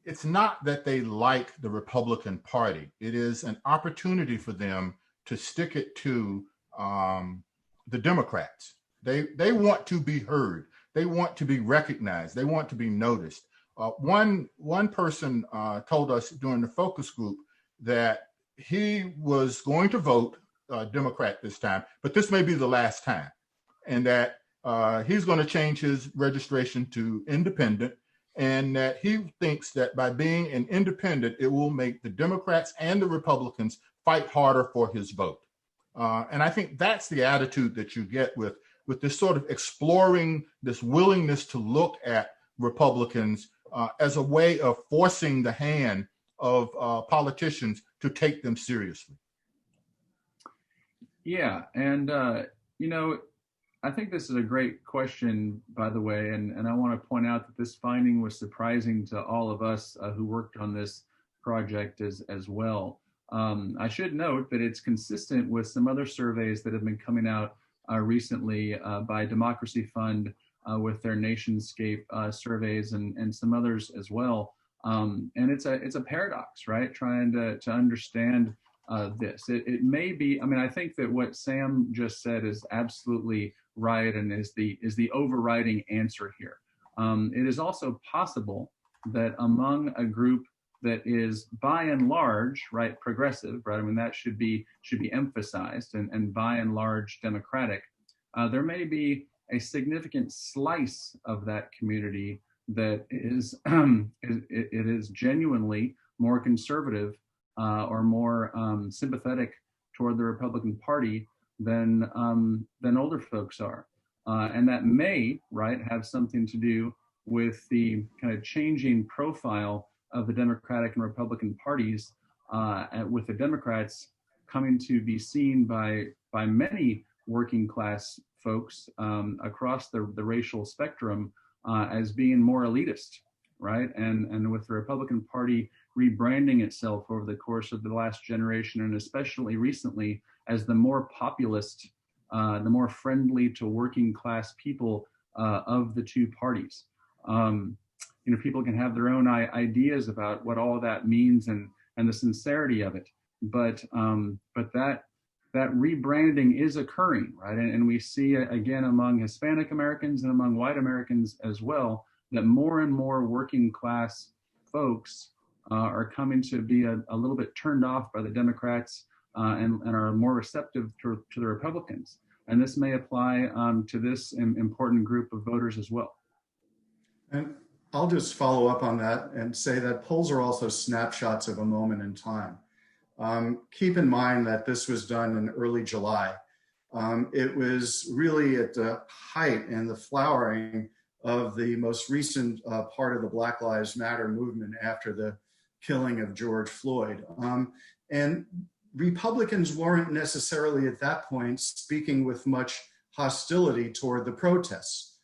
It's not that they like the Republican Party. It is an opportunity for them to stick it to the Democrats. They want to be heard. They want to be recognized. They want to be noticed. One person told us during the focus group that he was going to vote Democrat this time, but this may be the last time, and that he's going to change his registration to independent, and that he thinks that by being an independent, it will make the Democrats and the Republicans fight harder for his vote. And I think that's the attitude that you get with this sort of exploring, this willingness to look at Republicans as a way of forcing the hand of politicians to take them seriously. Yeah, and I think this is a great question, by the way, and I want to point out that this finding was surprising to all of us who worked on this project as well. I should note that it's consistent with some other surveys that have been coming out recently by Democracy Fund with their Nationscape surveys and some others as well. And it's a paradox, right? Trying to understand this. It may be, I think that what Sam just said is absolutely right and is the overriding answer here. It is also possible that among a group that is by and large, right, progressive, right? That should be emphasized and by and large Democratic. There may be a significant slice of that community that is it is genuinely more conservative or more sympathetic toward the Republican Party than older folks are, and that may, right, have something to do with the kind of changing profile of the Democratic and Republican parties, with the Democrats coming to be seen by many working class folks across the racial spectrum as being more elitist, right? And with the Republican Party rebranding itself over the course of the last generation, and especially recently, as the more populist, the more friendly to working class people of the two parties. People can have their own ideas about what all of that means and the sincerity of it, but that rebranding is occurring, right? And we see again among Hispanic Americans and among white Americans as well, that more and more working class folks are coming to be a little bit turned off by the Democrats and are more receptive to the Republicans. And this may apply to this important group of voters as well. And I'll just follow up on that and say that polls are also snapshots of a moment in time. Keep in mind that this was done in early July. It was really at the height and the flowering of the most recent part of the Black Lives Matter movement after the killing of George Floyd. And Republicans weren't necessarily at that point speaking with much hostility toward the protests.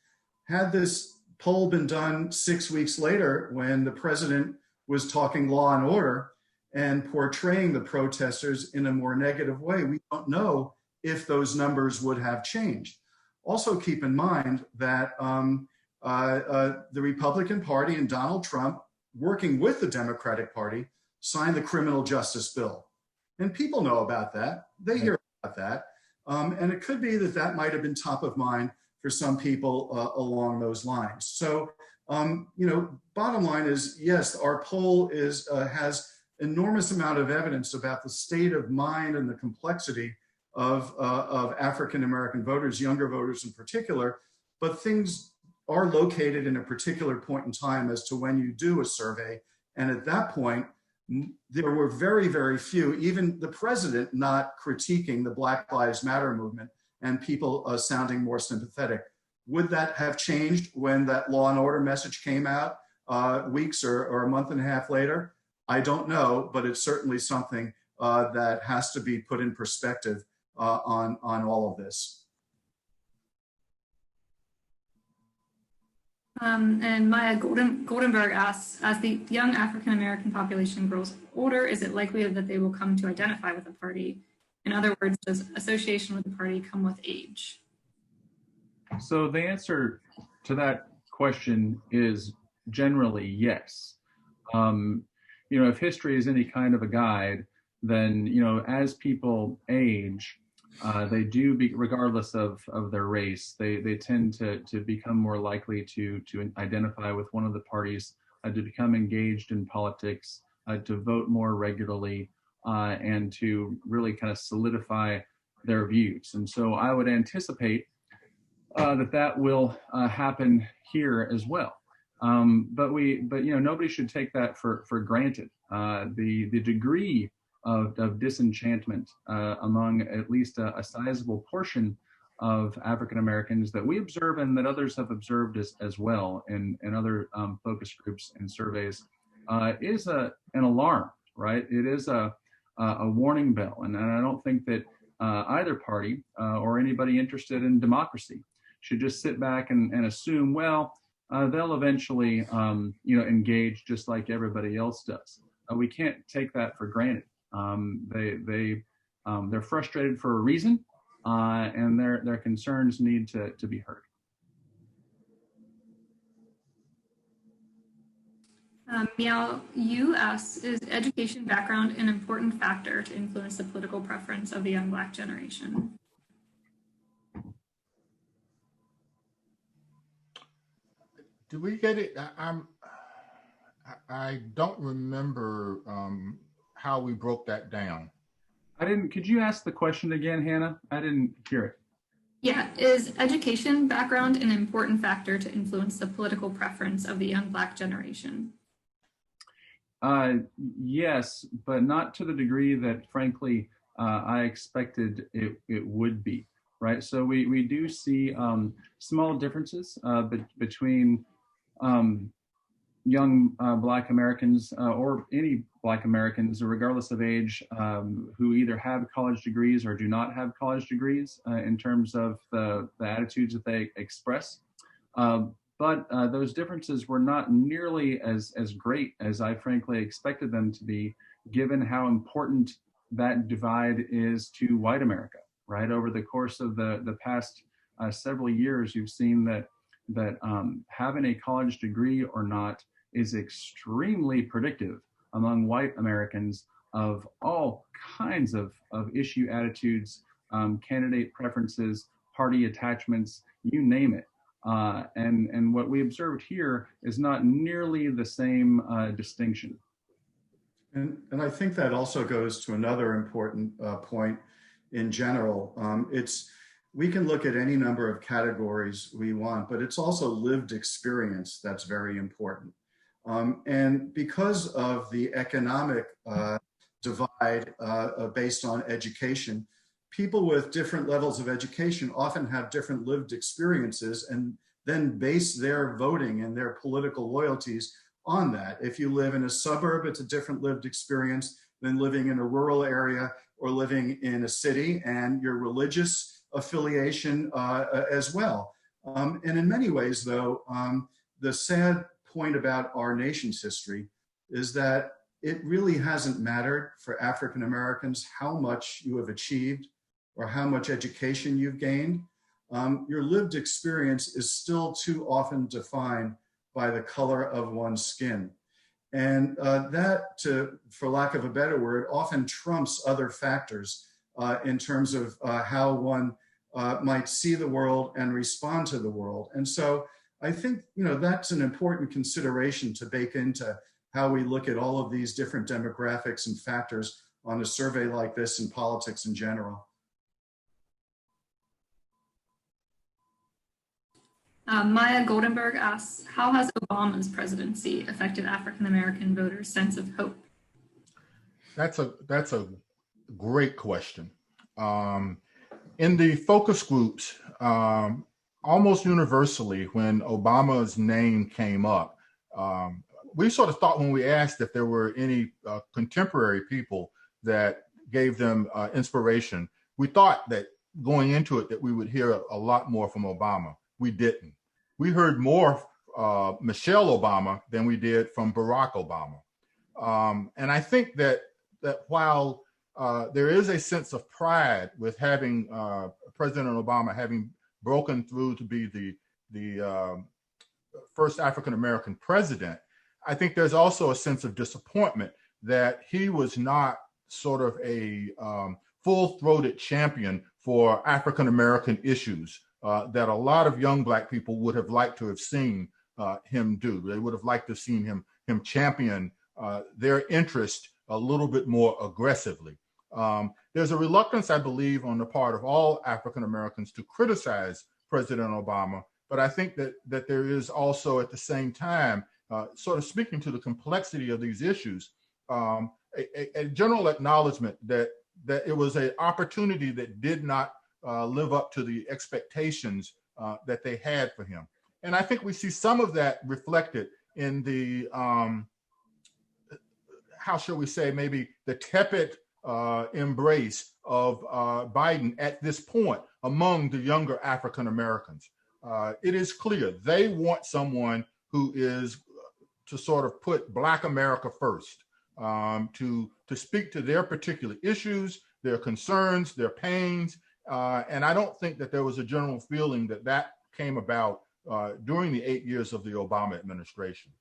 Had this poll been done 6 weeks later when the president was talking law and order and portraying the protesters in a more negative way, we don't know if those numbers would have changed. Also keep in mind that the Republican Party and Donald Trump, working with the Democratic Party, signed the criminal justice bill. And people know about that. They hear about that. And it could be that might have been top of mind for some people along those lines. So, bottom line is, yes, our poll has enormous amount of evidence about the state of mind and the complexity of African-American voters, younger voters in particular, but things are located in a particular point in time as to when you do a survey. And at that point, there were very, very few, even the president not critiquing the Black Lives Matter movement and people sounding more sympathetic. Would that have changed when that law and order message came out weeks or a month and a half later? I don't know, but it's certainly something that has to be put in perspective on all of this. And Maya Goldenberg asks, as the young African-American population grows older, is it likely that they will come to identify with the party? In other words, does association with the party come with age? So the answer to that question is generally yes. If history is any kind of a guide, then, as people age, they do, regardless of their race, they tend to become more likely to identify with one of the parties, to become engaged in politics, to vote more regularly, and to really kind of solidify their views. And so I would anticipate that will happen here as well. But nobody should take that for granted. The degree of disenchantment among at least a sizable portion of African Americans that we observe and that others have observed as well in other focus groups and surveys is an alarm, right? It is a warning bell, and I don't think that either party or anybody interested in democracy should just sit back and assume, well, they'll eventually engage just like everybody else does. We can't take that for granted. They're frustrated for a reason, and their concerns need to be heard. Meow Yu asks, is education background an important factor to influence the political preference of the young Black generation? Do we get it? I don't remember how we broke that down. Could you ask the question again, Hannah? I didn't hear it. Yeah, is education background an important factor to influence the political preference of the young Black generation? Yes, but not to the degree that, frankly, I expected it would be, right? So we do see small differences between young Black Americans or any Black Americans, regardless of age, who either have college degrees or do not have college degrees in terms of the attitudes that they express. But those differences were not nearly as great as I frankly expected them to be, given how important that divide is to white America, right? Over the course of the past several years, you've seen that having a college degree or not is extremely predictive among white Americans of all kinds of issue attitudes, candidate preferences, party attachments, you name it. And what we observed here is not nearly the same distinction. And I think that also goes to another important point in general. We can look at any number of categories we want, but it's also lived experience that's very important. And because of the economic divide based on education, people with different levels of education often have different lived experiences and then base their voting and their political loyalties on that. If you live in a suburb, it's a different lived experience than living in a rural area or living in a city, and your religious affiliation as well. And in many ways, though, the sad point about our nation's history is that it really hasn't mattered for African Americans how much you have achieved or how much education you've gained. Your lived experience is still too often defined by the color of one's skin. And that, for lack of a better word, often trumps other factors in terms of how one might see the world and respond to the world. And so I think, that's an important consideration to bake into how we look at all of these different demographics and factors on a survey like this in politics in general. Maya Goldenberg asks, how has Obama's presidency affected African-American voters' sense of hope? That's a great question. In the focus groups, almost universally, when Obama's name came up, we sort of thought when we asked if there were any contemporary people that gave them inspiration, we thought that going into it that we would hear a lot more from Obama. We didn't. We heard more Michelle Obama than we did from Barack Obama. And I think that while there is a sense of pride with having President Obama having broken through to be the first African-American president, I think there's also a sense of disappointment that he was not sort of a full-throated champion for African-American issues that a lot of young Black people would have liked to have seen him do. They would have liked to have seen him champion their interest a little bit more aggressively. There's a reluctance, I believe, on the part of all African Americans to criticize President Obama, but I think that there is also at the same time, sort of speaking to the complexity of these issues, a general acknowledgement that it was an opportunity that did not live up to the expectations that they had for him. And I think we see some of that reflected in the, how shall we say, maybe the tepid embrace of Biden at this point among the younger African Americans. It is clear they want someone who is to sort of put Black America first, to speak to their particular issues, their concerns, their pains. And I don't think that there was a general feeling that came about during the 8 years of the Obama administration.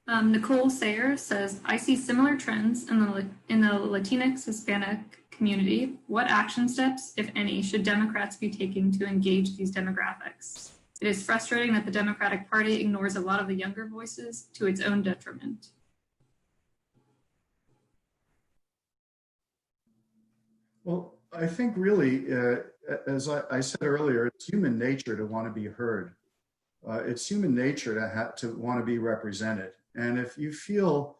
Nicole Sayer says, I see similar trends in the Latinx Hispanic community. What action steps, if any, should Democrats be taking to engage these demographics? It is frustrating that the Democratic Party ignores a lot of the younger voices to its own detriment. Well, I think really, as I said earlier, it's human nature to want to be heard. It's human nature to want to be represented. And if you feel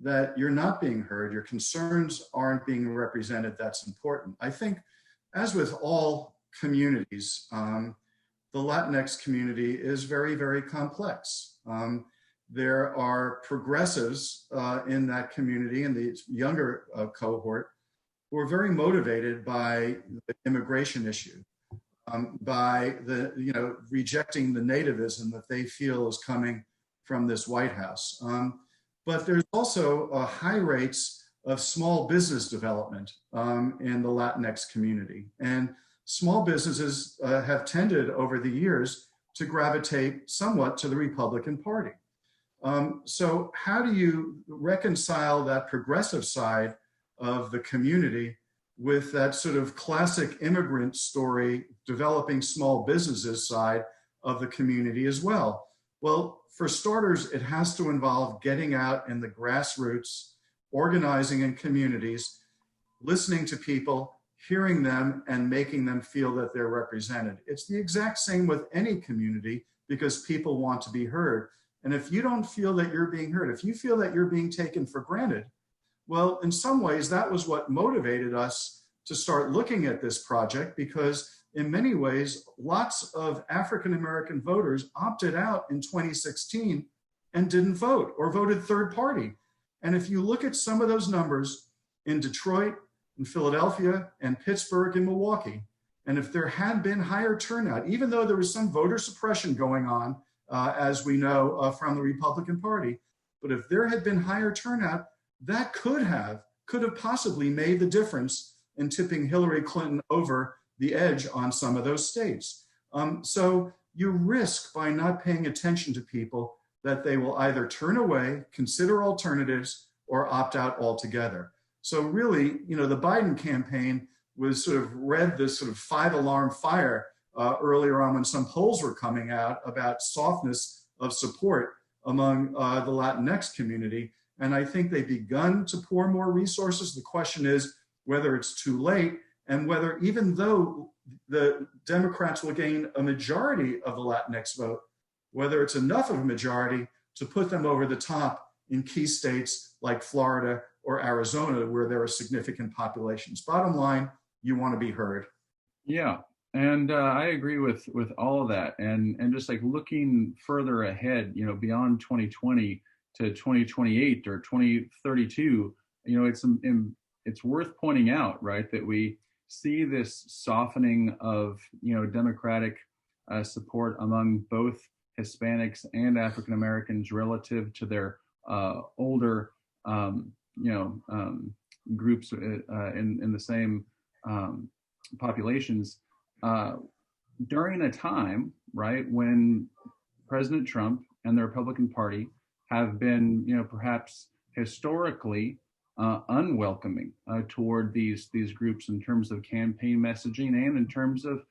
that you're not being heard, your concerns aren't being represented, that's important. I think, as with all communities, the Latinx community is very, very complex. There are progressives in that community, in the younger cohort, who are very motivated by the immigration issue, by the, rejecting the nativism that they feel is coming from this White House. But there's also high rates of small business development in the Latinx community. And small businesses have tended over the years to gravitate somewhat to the Republican Party. So how do you reconcile that progressive side of the community with that sort of classic immigrant story, developing small businesses side of the community as well? Well, for starters, it has to involve getting out in the grassroots, organizing in communities, listening to people, hearing them, and making them feel that they're represented. It's the exact same with any community because people want to be heard. And if you don't feel that you're being heard, if you feel that you're being taken for granted, well, in some ways, that was what motivated us to start looking at this project, because in many ways, lots of African-American voters opted out in 2016 and didn't vote or voted third party. And if you look at some of those numbers in Detroit, in Philadelphia, and Pittsburgh, and Milwaukee, and if there had been higher turnout, even though there was some voter suppression going on, as we know from the Republican Party, but if there had been higher turnout, that could have possibly made the difference in tipping Hillary Clinton over the edge on some of those states. So you risk by not paying attention to people that they will either turn away, consider alternatives, or opt out altogether. So really, the Biden campaign was sort of read this sort of 5-alarm fire earlier on when some polls were coming out about softness of support among the Latinx community. And I think they've begun to pour more resources. The question is whether it's too late, and whether, even though the Democrats will gain a majority of the Latinx vote, whether it's enough of a majority to put them over the top in key states like Florida or Arizona, where there are significant populations. Bottom line, you want to be heard. Yeah, and I agree with all of that, and just like looking further ahead, beyond 2020 to 2028 or 2032, it's worth pointing out, right, that we see this softening of Democratic support among both Hispanics and African Americans relative to their older groups in the same populations during a time, right, when President Trump and the Republican Party have been, perhaps historically unwelcoming toward these groups in terms of campaign messaging and in terms of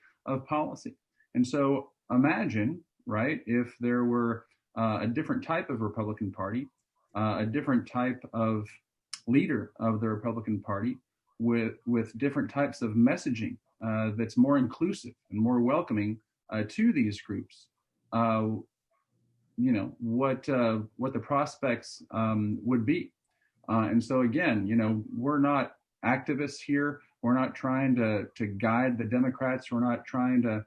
policy. And so imagine, right, if there were a different type of Republican Party, a different type of leader of the Republican Party with different types of messaging that's more inclusive and more welcoming to these groups. What the prospects would be. And so again, we're not activists here. We're not trying to guide the Democrats. We're not trying to,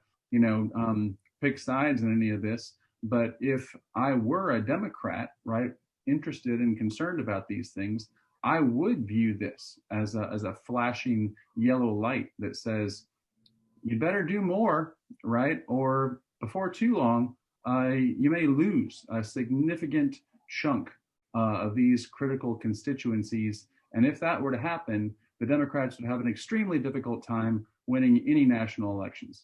pick sides in any of this. But if I were a Democrat, right, interested and concerned about these things, I would view this as a flashing yellow light that says, you better do more, right? Or before too long, you may lose a significant chunk of these critical constituencies. And if that were to happen, the Democrats would have an extremely difficult time winning any national elections.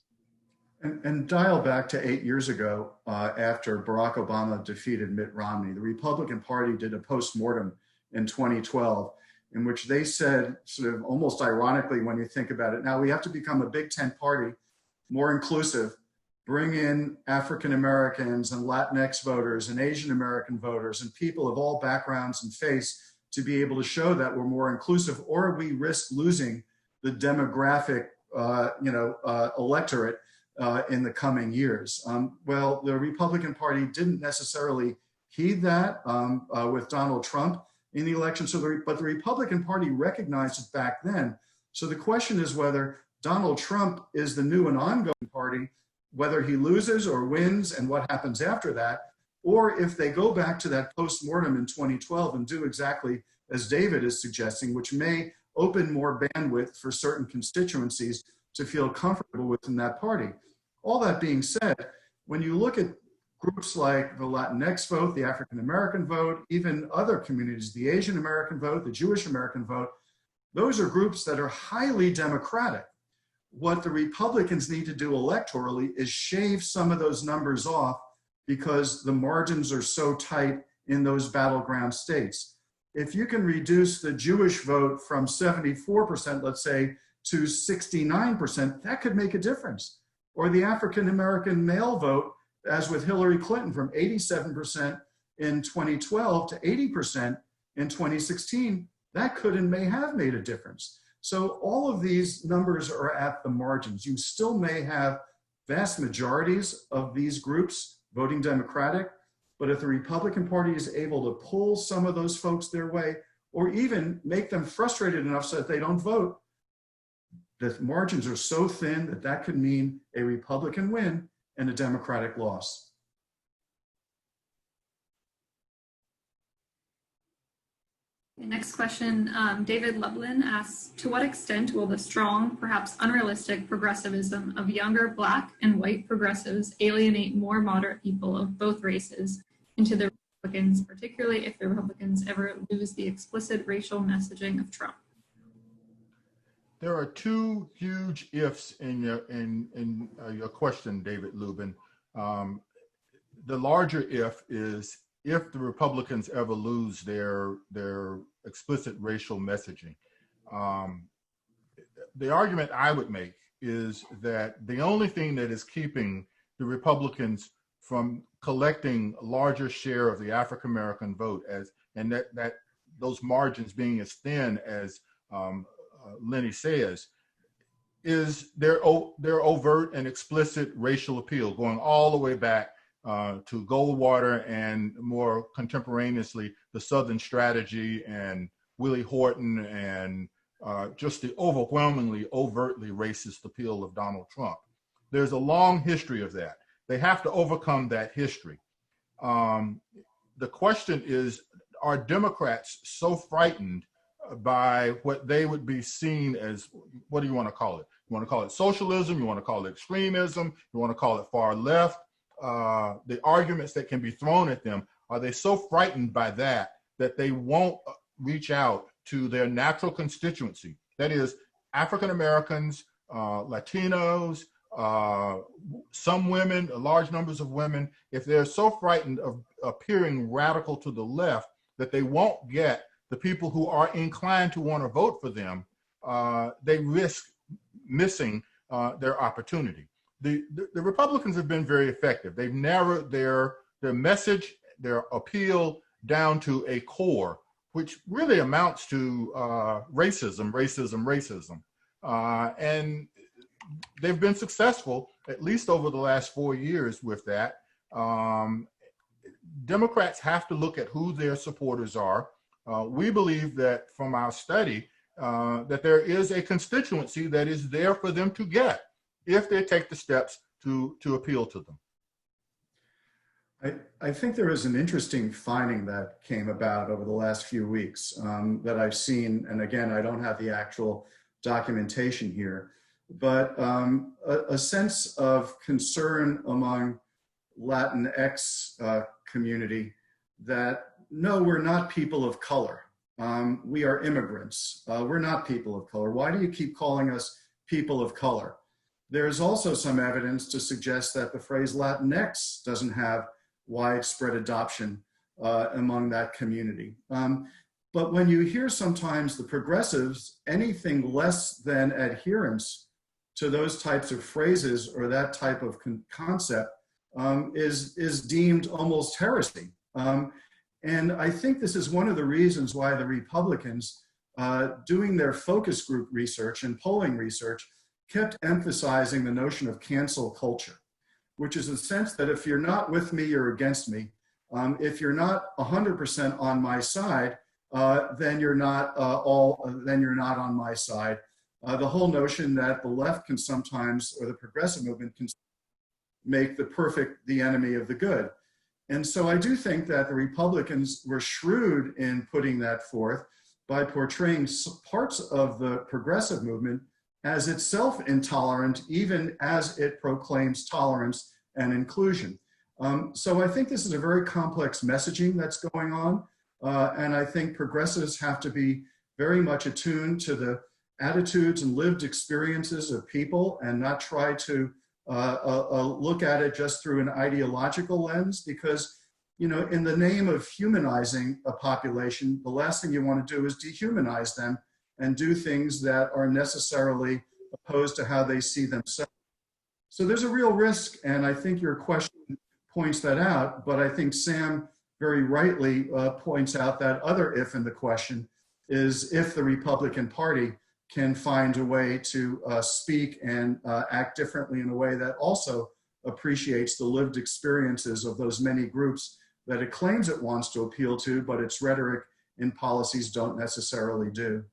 And dial back to 8 years ago, after Barack Obama defeated Mitt Romney, the Republican Party did a postmortem in 2012 in which they said, sort of almost ironically when you think about it, now we have to become a Big Tent party, more inclusive, bring in African Americans and Latinx voters and Asian American voters and people of all backgrounds and faiths to be able to show that we're more inclusive, or we risk losing the demographic electorate in the coming years. Well, the Republican Party didn't necessarily heed that with Donald Trump in the election. But the Republican Party recognized it back then. So the question is whether Donald Trump is the new and ongoing party, whether he loses or wins and what happens after that, or if they go back to that postmortem in 2012 and do exactly as David is suggesting, which may open more bandwidth for certain constituencies to feel comfortable within that party. All that being said, when you look at groups like the Latinx vote, the African American vote, even other communities, the Asian American vote, the Jewish American vote, those are groups that are highly democratic. What the Republicans need to do electorally is shave some of those numbers off because the margins are so tight in those battleground states. If you can reduce the Jewish vote from 74%, let's say, to 69%, that could make a difference. Or the African American male vote, as with Hillary Clinton, from 87% in 2012 to 80% in 2016, that could and may have made a difference. So all of these numbers are at the margins. You still may have vast majorities of these groups voting Democratic, but if the Republican Party is able to pull some of those folks their way, or even make them frustrated enough so that they don't vote, the margins are so thin that that could mean a Republican win and a Democratic loss. Next question, David Lublin asks, to what extent will the strong, perhaps unrealistic progressivism of younger Black and white progressives alienate more moderate people of both races into the Republicans, particularly if the Republicans ever lose the explicit racial messaging of Trump? There are two huge ifs in your question, David Lubin. The larger if is if the Republicans ever lose their explicit racial messaging. The argument I would make is that the only thing that is keeping the Republicans from collecting a larger share of the African American vote, and that those margins being as thin as Lenny says, is their overt and explicit racial appeal, going all the way back to Goldwater and more contemporaneously the Southern Strategy and Willie Horton and just the overwhelmingly overtly racist appeal of Donald Trump. There's a long history of that. They have to overcome that history. The question is, are Democrats so frightened by what they would be seen as, what do you want to call it? You want to call it socialism? You want to call it extremism? You want to call it far left? The arguments that can be thrown at them, are they so frightened by that that they won't reach out to their natural constituency? That is, African Americans, Latinos, some women, large numbers of women. If they're so frightened of appearing radical to the left that they won't get the people who are inclined to want to vote for them, they risk missing their opportunity. The Republicans have been very effective. They've narrowed their message, their appeal down to a core, which really amounts to racism. And they've been successful, at least over the last 4 years with that. Democrats have to look at who their supporters are. We believe that from our study, that there is a constituency that is there for them to get if they take the steps to appeal to them. I think there is an interesting finding that came about over the last few weeks that I've seen, and again, I don't have the actual documentation here, but a sense of concern among Latinx community that no, we're not people of color. We are immigrants. We're not people of color. Why do you keep calling us people of color? There's also some evidence to suggest that the phrase Latinx doesn't have widespread adoption among that community. But when you hear sometimes the progressives, anything less than adherence to those types of phrases or that type of concept is deemed almost heresy. And I think this is one of the reasons why the Republicans, doing their focus group research and polling research, kept emphasizing the notion of cancel culture, which is a sense that if you're not with me, you're against me. If you're not 100% on my side, then you're not on my side. The whole notion that the left can sometimes, or the progressive movement can make the perfect the enemy of the good. And so I do think that the Republicans were shrewd in putting that forth by portraying parts of the progressive movement as itself intolerant, even as it proclaims tolerance and inclusion. So I think this is a very complex messaging that's going on. And I think progressives have to be very much attuned to the attitudes and lived experiences of people and not try to look at it just through an ideological lens, because, you know, in the name of humanizing a population, the last thing you want to do is dehumanize them and do things that are necessarily opposed to how they see themselves. So there's a real risk, and I think your question points that out, but I think Sam very rightly points out that other if in the question is if the Republican Party can find a way to speak and act differently in a way that also appreciates the lived experiences of those many groups that it claims it wants to appeal to, but its rhetoric and policies don't necessarily do.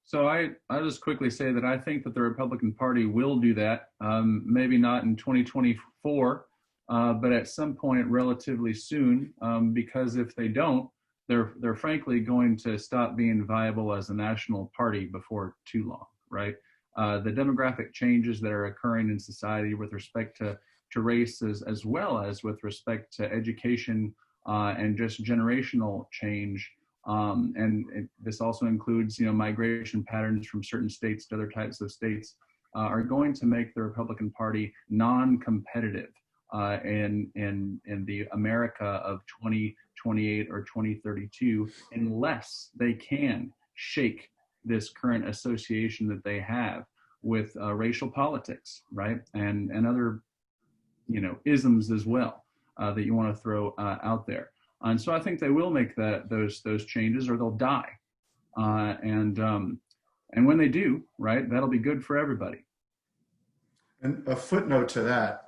So I'll just quickly say that I think that the Republican Party will do that, maybe not in 2024, but at some point relatively soon, because if they don't, they're frankly going to stop being viable as a national party before too long, right? The demographic changes that are occurring in society with respect to race as well as with respect to education and just generational change. This also includes, you know, migration patterns from certain states to other types of states are going to make the Republican Party non-competitive in the America of 2028 or 2032, unless they can shake this current association that they have with racial politics, right? And other, you know, isms as well that you want to throw out there. And so I think they will make those changes, or they'll die. And when they do, right, that'll be good for everybody. And a footnote to that,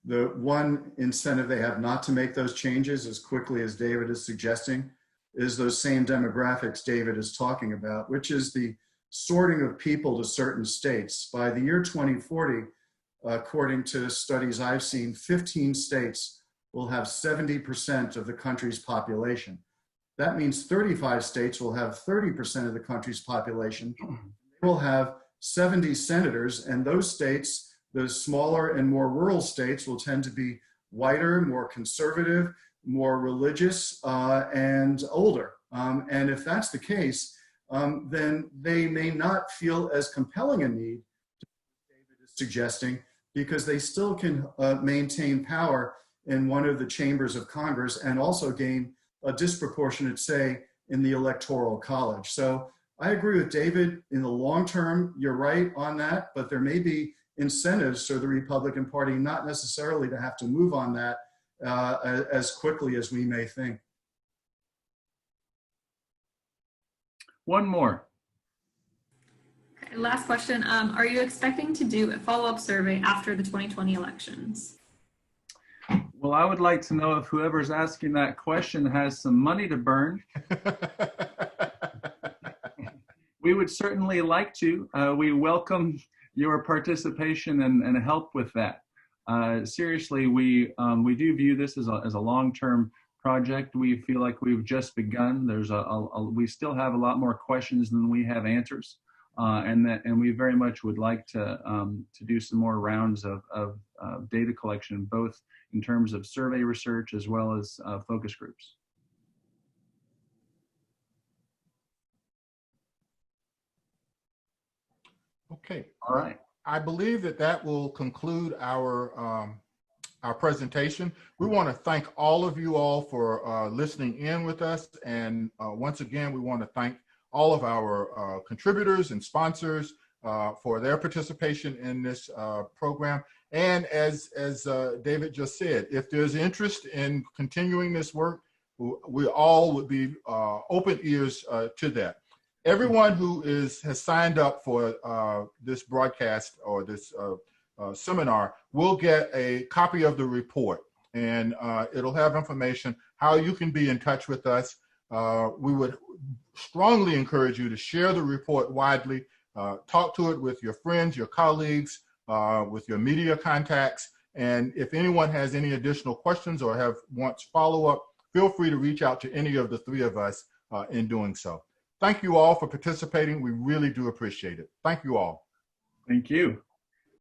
The one incentive they have not to make those changes as quickly as David is suggesting is those same demographics David is talking about, which is the sorting of people to certain states. By the year 2040, according to studies I've seen, 15 states will have 70% of the country's population. That means 35 states will have 30% of the country's population. They will have 70 senators, and those states, the smaller and more rural states, will tend to be whiter, more conservative, more religious, and older. And if that's the case, then they may not feel as compelling a need, David is suggesting, because they still can maintain power in one of the chambers of Congress and also gain a disproportionate say in the Electoral College. So I agree with David. In the long term, you're right on that, but there may be incentives for the Republican Party not necessarily to have to move on that as quickly as we may think. One more. Okay, last question. Are you expecting to do a follow-up survey after the 2020 elections? Well, I would like to know if whoever's asking that question has some money to burn. We would certainly like to. We welcome your participation and help with that. Seriously, we do view this as a long-term project. We feel like we've just begun. We still have a lot more questions than we have answers, and we very much would like to do some more rounds of data collection, both in terms of survey research as well as focus groups. Okay. All right. I believe that will conclude our presentation. We want to thank all of you all for listening in with us. And once again, we want to thank all of our contributors and sponsors for their participation in this program. And as David just said, if there's interest in continuing this work, we all would be open ears to that. Everyone who has signed up for this broadcast or this seminar will get a copy of the report, and it'll have information how you can be in touch with us. We would strongly encourage you to share the report widely, talk to it with your friends, your colleagues, with your media contacts, and if anyone has any additional questions or wants follow-up, feel free to reach out to any of the three of us in doing so. Thank you all for participating. We really do appreciate it. Thank you all. Thank you.